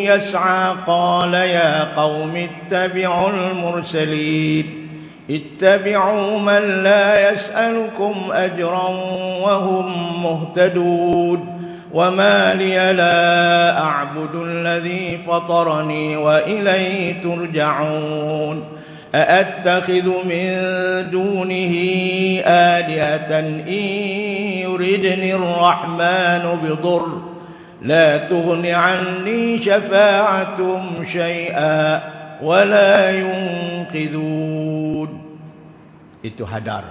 يَسْعَى قَالَ يَا قَوْمِ اتَّبِعُوا الْمُرْسَلِينَ اتَّبِعُوا مَنْ لَا يَسْأَلُكُمْ أَجْرًا وَهُمْ مُهْتَدُونَ وَمَا لِيَ لَا أَعْبُدُ الَّذِي فَطَرَنِي وَإِلَيْهِ تُرْجَعُونَ أَأَتَّخِذُ مِن دُونِهِ آلِهَةً إِن يُرِدْنِ الرَّحْمَنُ بِضُرٍّ لَا تُغْنِ عَنِّي شَفَاعَتُهُمْ شَيْئًا ولا ينقذون. Itu hadar.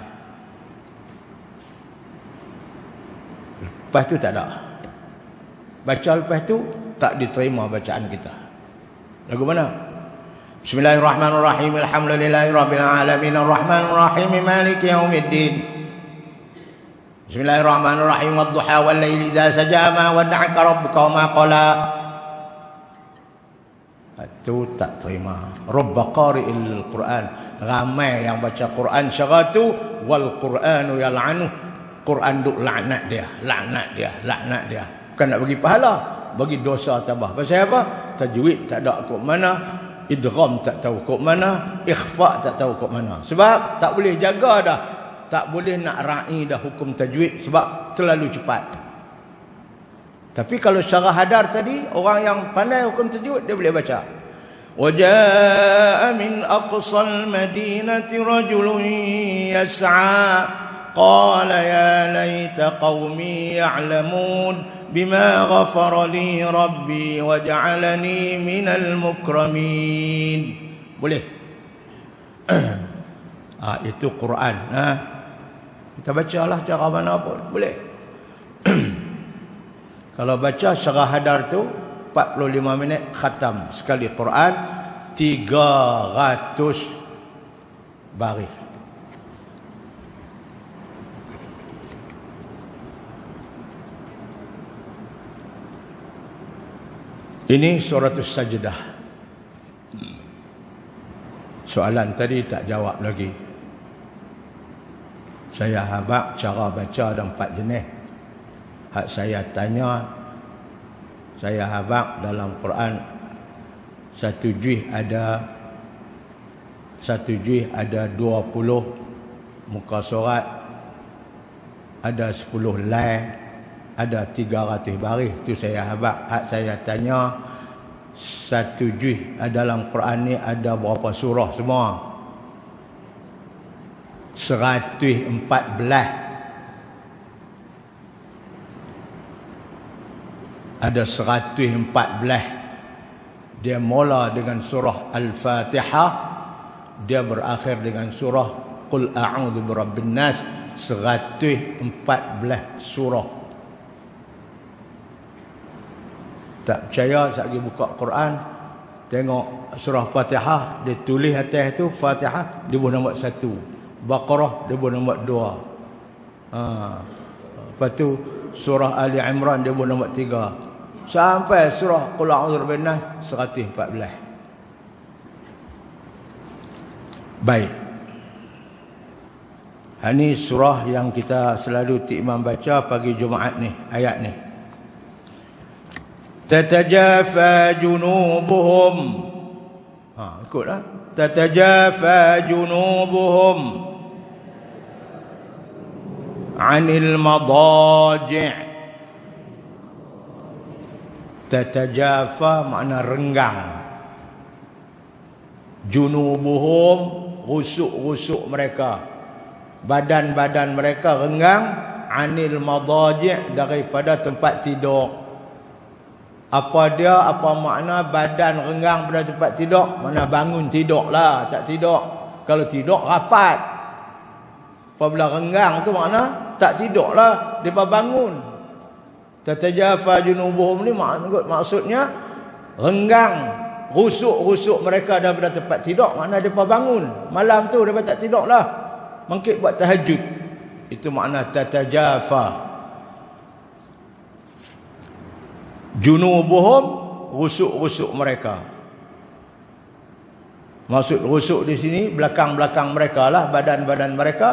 Lepas tu tak ada. Baca lepas tu tak diterima bacaan kita. Lagu mana? Bismillahirrahmanirrahim. Alhamdulillahirabbil alamin arrahmanir rahim maliki yaumiddin. Bismillahirrahmanirrahim wadduha wal laili idza saja ma wadda'aka rabbuka wa ma qala. Itu tak terima. Rabba qari'il Quran. Ramai yang baca Quran syaratu wal Quranu yal'anu. Quran duk laknat dia, laknat dia, laknat dia. Bukan nak bagi pahala, bagi dosa tambah. Pasal apa? Tajwid tak ada kok mana, idgham tak tahu kok mana, ikhfa tak tahu kok mana. Sebab tak boleh jaga dah. Tak boleh nak ra'i dah hukum tajwid sebab terlalu cepat. Tapi kalau secara hadar tadi, orang yang pandai hukum tajwid dia boleh baca. Waja'a min aqsal madinati rajulun yas'a qala ya laita qaumi ya'lamun bima ghafara li rabbi waj'alani minal mukramin. Boleh. Itu Quran. Kita bacalah cara mana pun boleh. Kalau baca secara hadar tu 45 minit khatam sekali Quran 300 baris. Ini suratul Sajdah. Soalan tadi tak jawab lagi. Saya habaq cara baca ada 4 jenis. Hak saya tanya, saya habaq dalam Quran satu juih ada 20 muka surat, ada 10 lai, ada 300 baris. Tu saya habaq. Hak saya tanya, satu juih dalam Quran ni ada berapa surah semua? 114. Ada 114. Dia mula dengan surah Al-Fatihah, dia berakhir dengan surah Qul a'udzu birabbin nas. 114 surah. Tak percaya, saya pergi buka Quran, tengok surah Fatihah, dia tulis atas tu Fatihah, dia buat nombor 1. Baqarah, dia buat nombor 2. Lepas tu surah Ali Imran, dia buat nombor 3. Sampai surah Qul a'udzu birabbin nas 114. Baik. Ini surah yang kita selalu Imam baca pagi Jumaat ni, ayat ni. Tatajafa junubuhum. Ikutlah. Tatajafa junubuhum 'anil madaji'. Tatajafa makna renggang. Junubuhum, rusuk-rusuk mereka, badan-badan mereka renggang, 'anil madaji' daripada tempat tidur. Apa dia, apa makna badan renggang pada tempat tidur? Mana bangun tidur lah, tak tidur. Kalau tidur rapat. Apabila renggang tu makna tak tidur lah, dia bangun. Tatajafa junubuhum ni maksudnya renggang, rusuk-rusuk mereka daripada tempat tidur, makna dia bangun. Malam tu dia tak tidur lah, mungkin buat tahajud. Itu makna tatajafa. Junubuhum, rusuk-rusuk mereka. Maksud rusuk di sini belakang-belakang mereka lah, badan-badan mereka.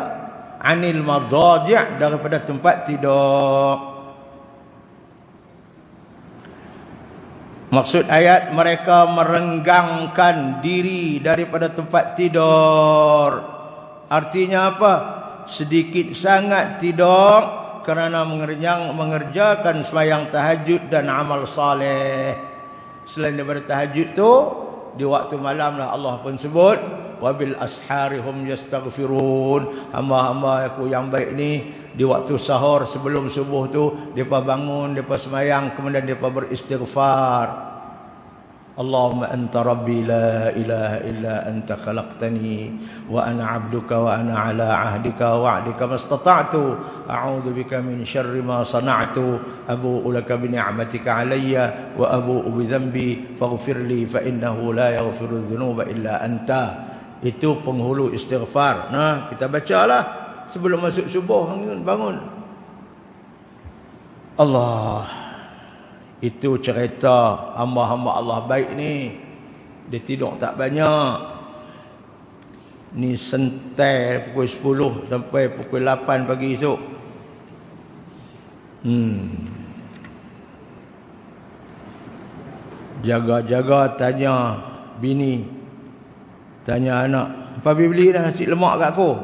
Anil madaji' daripada tempat tidur. Maksud ayat, mereka merenggangkan diri daripada tempat tidur. Artinya apa? Sedikit sangat tidur kerana mengerjakan sembahyang tahajud dan amal saleh. Selain daripada tahajud tu, di waktu malam lah Allah pun sebut, wabil asharihum yastaghfirun. Hamba-hamba aku yang baik ni, di waktu sahur sebelum subuh tu, mereka bangun, mereka sembahyang, kemudian mereka beristighfar. Allahumma anta rabbi la ilaha illa anta khalaqtani wa ana 'abduka wa ana 'ala 'ahdika wa wa'dika mastata'tu a'udzu bika min syarri ma sana'tu abu'u laka bi ni'matika 'alayya wa abu'u bi dhanbi faghfir li fa innahu la yaghfiru dzunuba illa anta. Itu penghulu istighfar. Nah, kita bacalah sebelum masuk subuh, bangun. Allah, itu cerita hamba-hamba Allah baik ni. Dia tidur tak banyak. Ni sentai pukul 10 sampai pukul 8 pagi esok. Jaga-jaga tanya bini, tanya anak, "Papi beli dah nasi lemak kat aku?"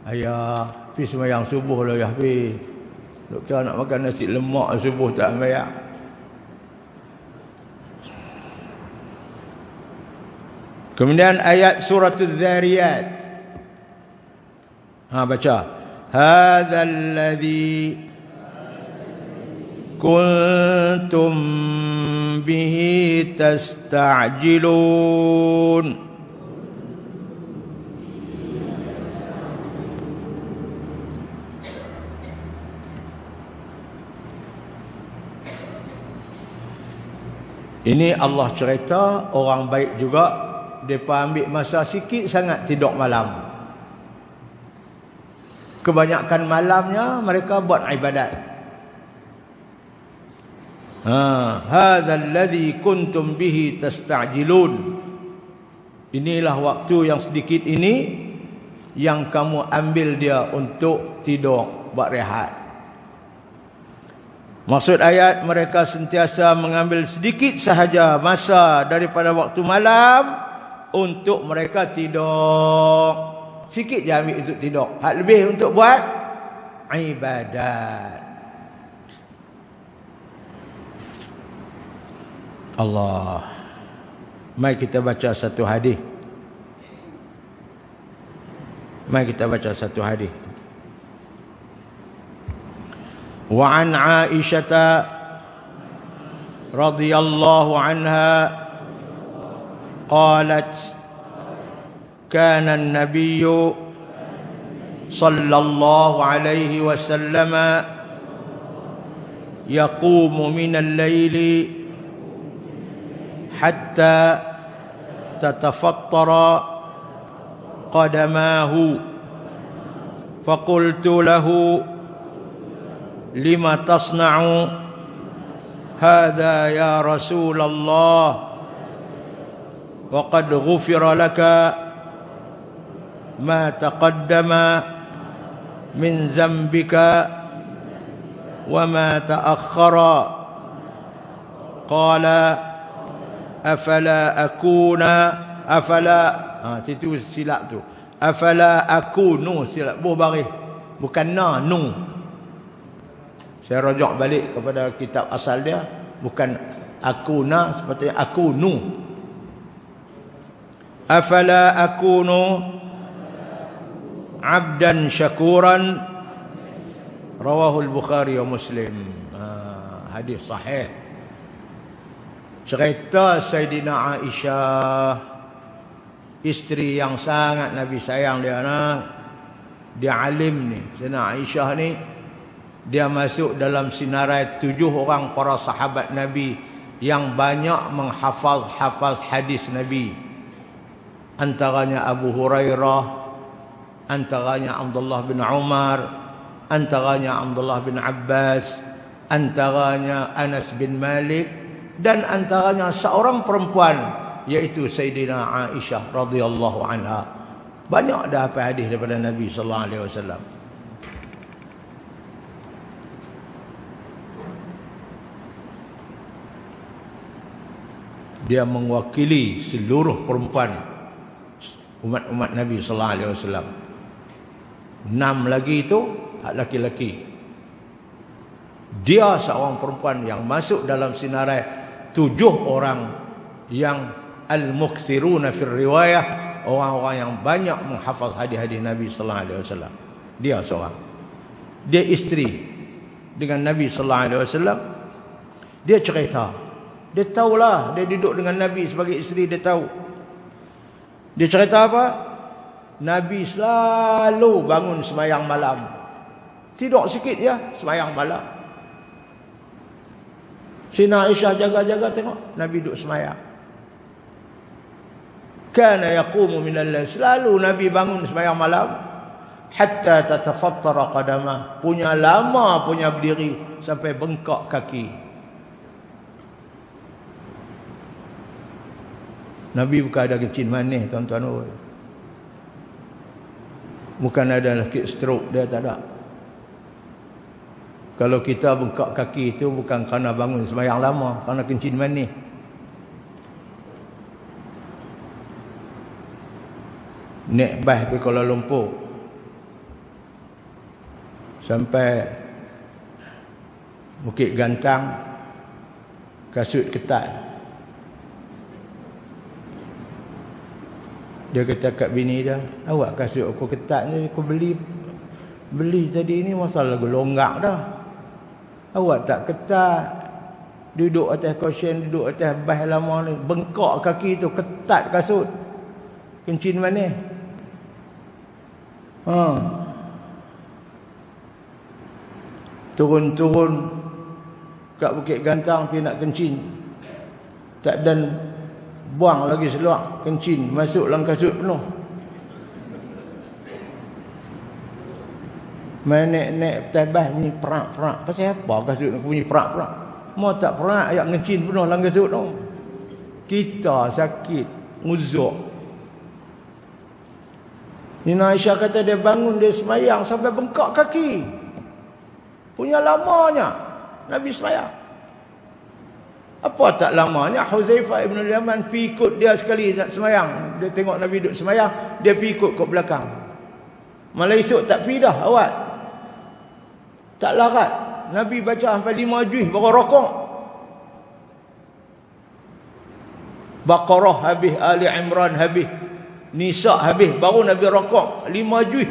"Ayah, pergi sembahyang subuh lah ya, pergi. Duk kira nak makan nasi lemak subuh tak sembahyang." Kemudian ayat surah Az-Zariyat. Baca. Hadzal ladzi kuntum bihi tasta'jilun. Ini Allah cerita orang baik juga, mereka ambil masa sikit sangat tidur malam. Kebanyakan malamnya mereka buat ibadat. Hadzal ladzi kuntum bihi tasta'jilun. Inilah waktu yang sedikit ini yang kamu ambil dia untuk tidur, buat rehat. Maksud ayat, mereka sentiasa mengambil sedikit sahaja masa daripada waktu malam untuk mereka tidur. Sikit je ambil untuk tidur, hak lebih untuk buat ibadat. Allah. Mari kita baca satu hadis. Wa an Aisyah radhiyallahu anha qalat kana an-nabiy sallallahu alaihi wasallam yaqumu min al-laili hatta tatafattara qadamahu faqultu lahu lima tasna'u hadha ya Rasulullah wa qad ghufira laka ma taqaddama min zambika wa ma ta'akhkhara. Qala afala akuna situ silap tu. Afala akunu, silap baris, bukan nu. Saya rujuk balik kepada kitab asal dia, bukan akuna, sepatutnya akunu. Afala akunu abdan syakuran, rawahul Bukhari wa Muslim. Hadis sahih. Cerita Sayyidina Aisyah, isteri yang sangat Nabi sayang dia. Dia alim ni, Sayyidina Aisyah ni. Dia masuk dalam sinarai 7 orang para sahabat Nabi yang banyak menghafaz hadis Nabi. Antaranya Abu Hurairah, antaranya Abdullah bin Umar, antaranya Abdullah bin Abbas, antaranya Anas bin Malik, dan antaranya seorang perempuan yaitu Sayyidina Aisyah radhiyallahu anha. Banyak dah hafal hadis daripada Nabi sallallahu alaihi wasallam. Dia mewakili seluruh perempuan umat-umat Nabi sallallahu alaihi wasallam. 6 lagi itu hak laki-laki. Dia seorang perempuan yang masuk dalam sinarai 7 orang yang al-mukthiruna fil riwayah, orang-orang yang banyak menghafaz hadis-hadis Nabi sallallahu alaihi wasallam. Dia seorang. Dia isteri dengan Nabi sallallahu alaihi wasallam. Dia cerita, Dia tahulah, dia duduk dengan Nabi sebagai isteri, dia tahu. Dia cerita apa? Nabi selalu bangun sembahyang malam. Tidur sikit ya, sembahyang malam. Sina Aisyah jaga-jaga tengok Nabi duduk sembahyang. Kana yaqumu minal lail, selalu Nabi bangun sembahyang malam hatta tatafattara qadamah, punya lama punya berdiri sampai bengkak kaki. Nabi bukan ada kencing manis tuan-tuan. Bukan ada sakit stroke, dia tak ada. Kalau kita bengkak kaki itu bukan kerana bangun sembahyang lama, kerana kencing manis. Naik bas pergi Kuala Lumpur sampai Bukit Gantang, kasut ketat. Dia kata kat bini dia, awak kasut aku ketat ni, aku beli tadi ni masalah lagu longgak dah. Awak tak ketat, duduk atas cushion, duduk atas bas lama ni, bengkak kaki tu, ketat kasut, kencing manis. Turun-turun kat Bukit Gantang pergi nak kencing, tak dan buang lagi seluar kencing, masuk dalam kasut penuh. Main naik atas bas bunyi perak-perak. Pasal apa kasut nak bunyi perak-perak? Mau tak perak ayat kencing penuh dalam kasut tu. Kita sakit, uzuk. Nina Aisyah kata dia bangun, dia semayang sampai bengkak kaki. Punya lamanya Nabi semayang. Apa tak lamanya? Huzaifah ibn al-Yaman pergi ikut dia sekali nak semayang. Dia tengok Nabi duduk semayang, dia pergi ikut kat belakang. Malah esok tak pergi dah awak. Tak larat. Nabi baca sampai 5 juz baru rokok. Baqarah habis, Ali Imran habis, Nisa habis, baru Nabi rokok 5 juz.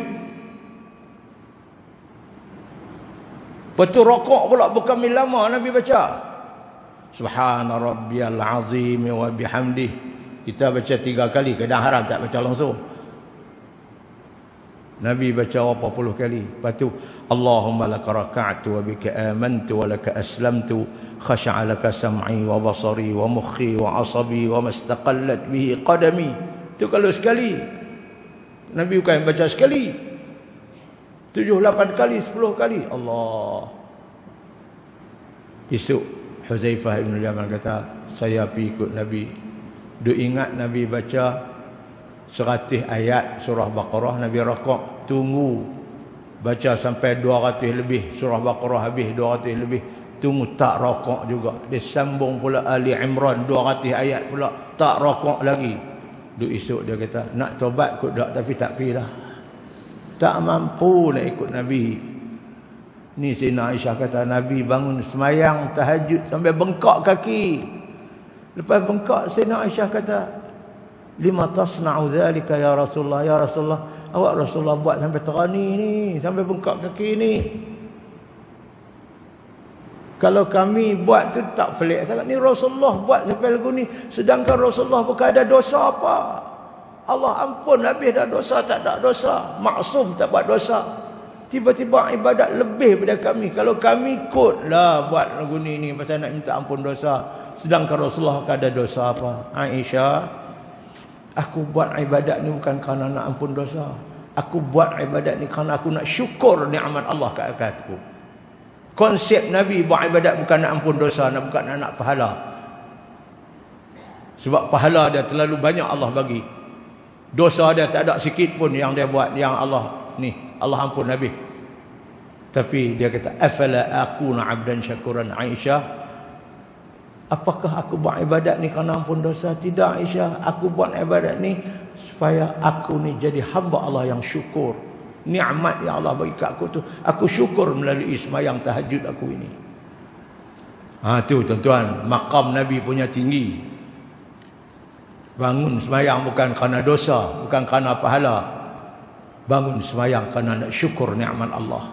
Lepas tu rokok pula bukan lama Nabi baca. Subhana rabbiyal azim wa bihamdih. Kita baca 3 kali, kadang haram tak baca langsung. Nabi baca berapa puluh kali. Lepas tu Allahumma laka raka'tu wa bika amantu wa laka aslamtu khasha'a laka sam'i wa basari wa mukhi wa asabi wa mastaqallat bihi qadami. Tu kalau sekali. Nabi bukan baca sekali, 7-8 kali, 10 kali. Allah. Esok Huzaifah ibn al-Yaman kata, saya pergi ikut Nabi. Duk ingat Nabi baca 100 ayat surah Baqarah, Nabi rokok, tunggu baca sampai 200 lebih, surah Baqarah habis 200 lebih, tunggu tak rokok juga. Dia sambung pula Ali Imran 200 ayat pula, tak rokok lagi. Duk esok dia kata, nak tobat kot dak, tapi tak pergi dah. Tak mampu nak ikut Nabi. Ni Sayyidina Aisyah kata Nabi bangun semayang tahajud sampai bengkak kaki. Lepas bengkak, Sayyidina Aisyah kata, lima tasna'u dhalika ya Rasulullah, ya Rasulullah, awak Rasulullah buat sampai terani ni, sampai bengkak kaki ni. Kalau kami buat tu tak pelik sangat. Ni Rasulullah buat sampai lagu ni, sedangkan Rasulullah bukan ada dosa apa. Allah ampun, habis dah dosa, tak ada dosa, maksum, tak buat dosa. Tiba-tiba ibadat lebih daripada kami. Kalau kami ikutlah buat lagu ni pasal nak minta ampun dosa, sedangkan Rasulullah bukan ada dosa apa. Aisyah, aku buat ibadat ni bukan kerana nak ampun dosa. Aku buat ibadat ni kerana aku nak syukur nikmat Allah kat aku. Konsep Nabi buat ibadat bukan nak ampun dosa, bukan nak pahala. Sebab pahala dia terlalu banyak Allah bagi. Dosa dia tak ada sikit pun yang dia buat, yang Allah ni, Allah ampun Nabi. Tapi dia kata, afala akuna abdan syakuran. Aisyah, apakah aku buat ibadat ni kerana ampun dosa? Tidak Aisyah, aku buat ibadat ni supaya aku ni jadi hamba Allah yang syukur. Nikmat yang Allah bagi kat aku tu, aku syukur melalui sembahyang tahajud aku ini. Tu tuan-tuan, maqam Nabi punya tinggi. Bangun sembahyang bukan kerana dosa, bukan kerana pahala. Bangun sembahyang kerana nak syukur nikmat Allah.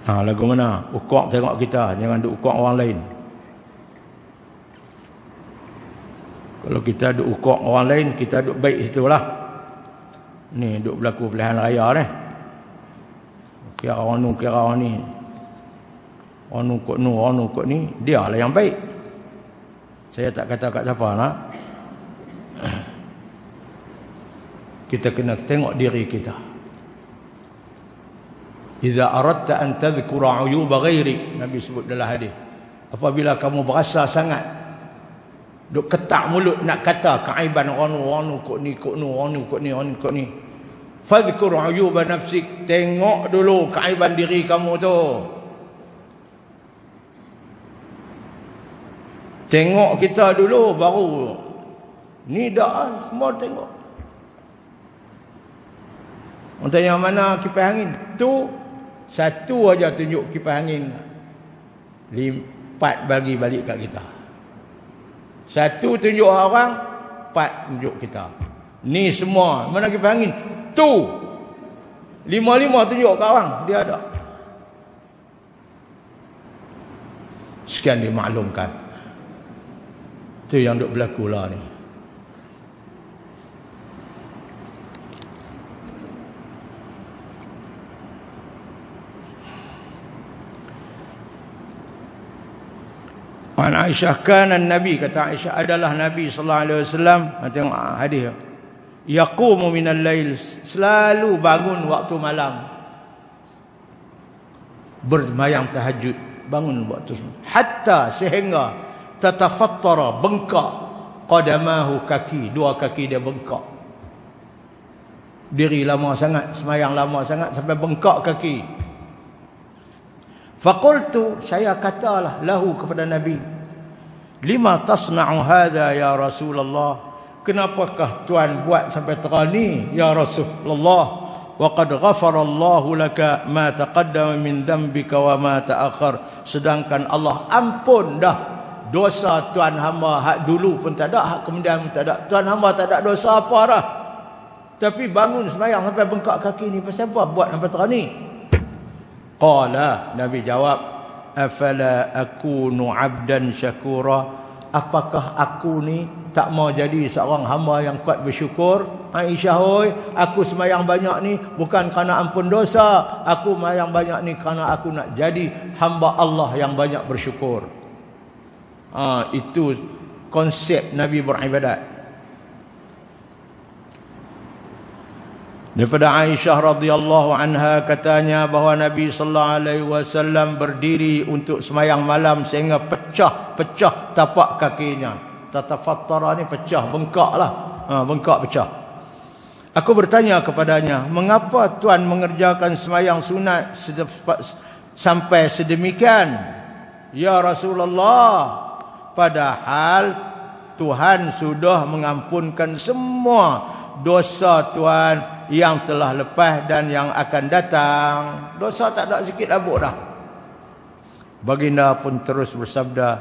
Lagu mana? Ukok tengok kita, jangan duk ukok orang lain. Kalau kita duk ukok orang lain, kita duk baik situlah. Ni duk berlaku pilihan raya ni. Kira orang nu, kira orang ni. Orang nu kot nu, orang nu kot ni, dia lah yang baik. Saya tak kata kat siapa lah. Kita kena tengok diri kita. Idza aradta an tadhkura uyuba ghairik, Nabi sebut dalam hadis. Apabila kamu berasa sangat duk ketak mulut nak kata keaiban orang nu kot ni, kot nu, orang nu kot ni, orang nu kot ni. Fadhkur uyuba nafsik, tengok dulu keaiban diri kamu tu. Tengok kita dulu baru ni dah semua tengok. Orang tanya mana kipas angin? Tu satu aja tunjuk kipas angin. 4 bagi balik kat kita. Satu tunjuk orang, 4 tunjuk kita. Ni semua mana kipas angin? Tu 5 tunjuk kat orang, dia ada. Sekian dimaklumkan. Itu yang duk berlaku lah ni. An Aisyah kana Nabi, kata Aisyah adalah Nabi sallallahu alaihi wasallam, tengok hadis. Yaqumu minal lail, selalu bangun waktu malam. Bermayang tahajud, bangun waktu hatta sehingga tatafattara, bengkak qadamahu, kaki, 2 kaki dia bengkak. Diri lama sangat, semayang lama sangat sampai bengkak kaki. Faqultu, saya katalah lahu kepada Nabi, lima tasna'u hadha ya Rasulullah, kenapakah Tuan buat sampai terani ya Rasulullah? Wa qad ghafara Allahu laka ma taqaddama min dhanbika wa ma ta'akhkhar, sedangkan Allah ampun dah dosa tuan hamba, hak dulu pun tak ada, hak kemudian pun tak ada. Tuan hamba tak ada dosa apa dah. Tapi bangun semayang sampai bengkak kaki ni pasal apa? Buat sampai terani. Qala, Nabi jawab, afala akunu abdan syakura, apakah aku ni tak mau jadi seorang hamba yang kuat bersyukur? Aisyah, oi, aku semayang banyak ni bukan kerana ampun dosa, aku semayang banyak ni kerana aku nak jadi hamba Allah yang banyak bersyukur. Itu konsep Nabi beribadat. Daripada Aisyah radhiyallahu anha katanya bahawa Nabi sallallahu alaihi wasallam berdiri untuk semayang malam sehingga pecah tapak kakinya. Tatafattara ni pecah, bengkaklah. Bengkak pecah. Aku bertanya kepadanya, mengapa Tuan mengerjakan semayang sunat sampai sedemikian? Ya Rasulullah, padahal Tuhan sudah mengampunkan semua dosa Tuhan yang telah lepas dan yang akan datang. Dosa tak ada sikit abuk dah. Baginda pun terus bersabda,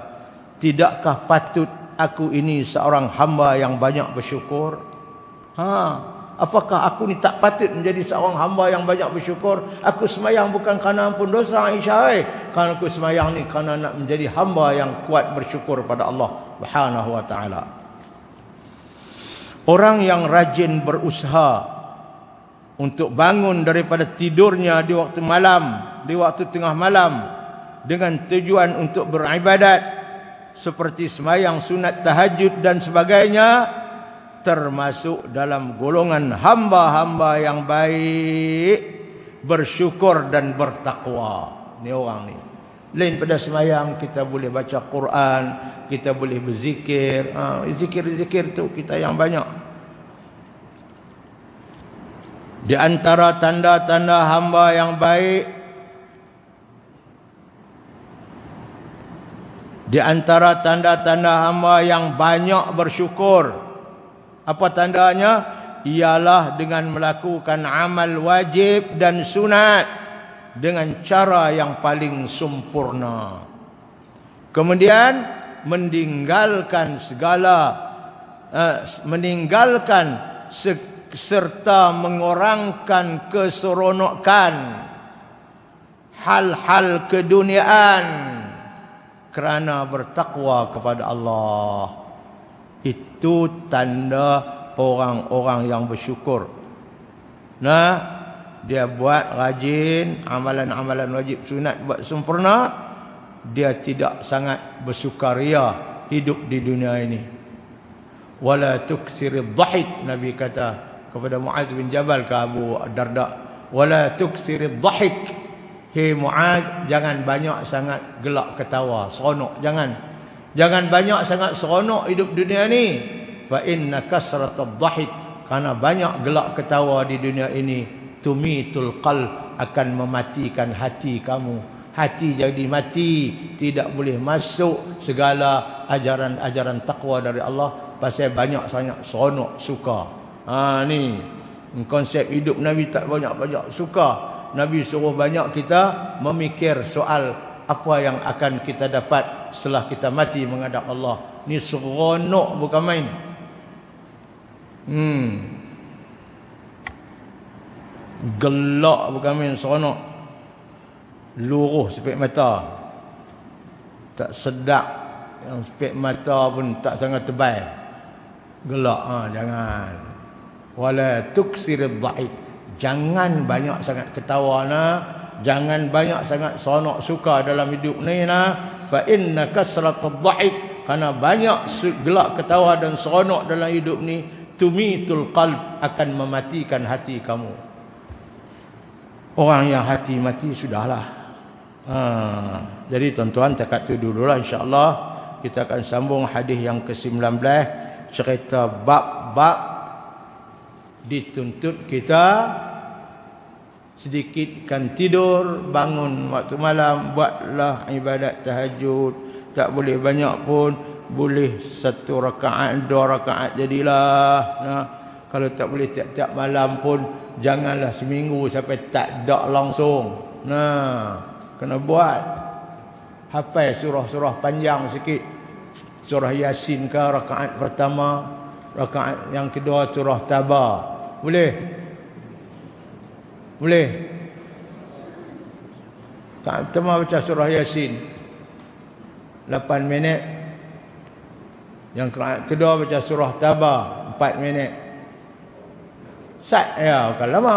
tidakkah patut aku ini seorang hamba yang banyak bersyukur? Apakah aku ni tak patut menjadi seorang hamba yang banyak bersyukur? Aku semayang bukan kerana ampun dosa, Aisyah. Kerana aku semayang ni kerana nak menjadi hamba yang kuat bersyukur pada Allah Subhanahu wa ta'ala. Orang yang rajin berusaha untuk bangun daripada tidurnya di waktu malam, di waktu tengah malam, dengan tujuan untuk beribadat seperti semayang sunat tahajud dan sebagainya, termasuk dalam golongan hamba-hamba yang baik, bersyukur dan bertakwa. Ni orang ni. Lain pada semayang kita boleh baca Quran, kita boleh berzikir. Zikir-zikir tu kita yang banyak. Di antara tanda-tanda hamba yang baik, di antara tanda-tanda hamba yang banyak bersyukur, apa tandanya? Ialah dengan melakukan amal wajib dan sunat dengan cara yang paling sempurna. Kemudian meninggalkan serta mengurangkan keseronokan hal-hal keduniaan kerana bertakwa kepada Allah. Itu tanda orang-orang yang bersyukur. Nah, dia buat rajin amalan-amalan wajib sunat, buat sempurna, dia tidak sangat bersukaria hidup di dunia ini. Wala tuksiridh dhahik, Nabi kata kepada Muaz bin Jabal ke Abu Darda, wala tuksiridh dhahik, hei Muaz, jangan banyak sangat gelak ketawa, seronok, jangan banyak sangat seronok hidup dunia ni. Fa inna kasratadh dhahik, karena banyak gelak ketawa di dunia ini, tumitul qalb, akan mematikan hati kamu. Hati jadi mati, tidak boleh masuk segala ajaran-ajaran takwa dari Allah, pasal banyak sangat seronok, suka. Ni konsep hidup Nabi, tak banyak-banyak suka. Nabi suruh banyak kita memikir soal apa yang akan kita dapat setelah kita mati menghadap Allah. Ni seronok bukan main. Gelak bukan main, seronok. Luruh sepek mata, tak sedap. Yang sepek mata pun tak sangat tebal, gelak. Jangan. Wala tuksiridh dhahik, jangan banyak sangat ketawa jangan banyak sangat seronok suka dalam hidup ni fa inna kasratadh dhahik, karena banyak gelak ketawa dan seronok dalam hidup ni, tumitul qalb, akan mematikan hati kamu. Orang yang hati mati sudahlah. Jadi tuan-tuan, takat tu dululah, insya-Allah kita akan sambung hadis yang ke-19, cerita bab-bab dituntut kita sedikitkan tidur, bangun waktu malam, buatlah ibadat tahajud. Tak boleh banyak pun, boleh 1 rakaat, 2 rakaat jadilah. Kalau tak boleh tiap-tiap malam pun, janganlah seminggu sampai tak ada langsung. Kena buat. Hafal surah-surah panjang sikit. Surah Yasin ke rakaat pertama, rakaat yang kedua surah Taba. Boleh? Boleh? Rakaat pertama baca surah Yasin 8 minit. Yang kedua baca surah Taba 4 minit. Sat ya, bukan lama.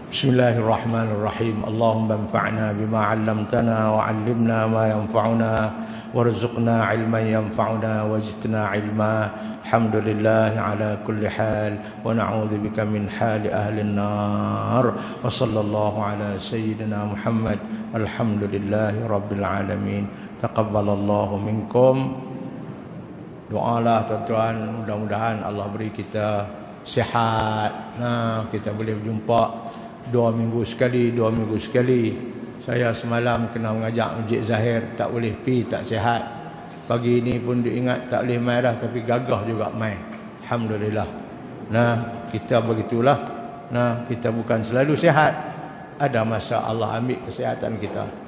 Bismillahirrahmanirrahim. Allahumma anfa'na bima 'allamtana wa 'allimna ma yanfa'una warzuqna 'ilman yanfa'una wajidna 'ilma. Alhamdulillah ala kulli hal wa na'udzubika min hali ahli an-nar. Wa sallallahu ala sayyidina Muhammad. Alhamdulillahi rabbil alamin. Taqabbalallahu minkum. Doalah tuan-tuan, mudah-mudahan Allah beri kita sihat. Kita boleh berjumpa 2 minggu sekali, 2 minggu sekali. Saya semalam kena mengajak Masjid Zahir, tak boleh pi, tak sihat. Pagi ini pun diingat tak boleh mai dah, tapi gagah juga mai. Alhamdulillah. Kita begitulah. Kita bukan selalu sihat. Ada masa Allah ambil kesihatan kita.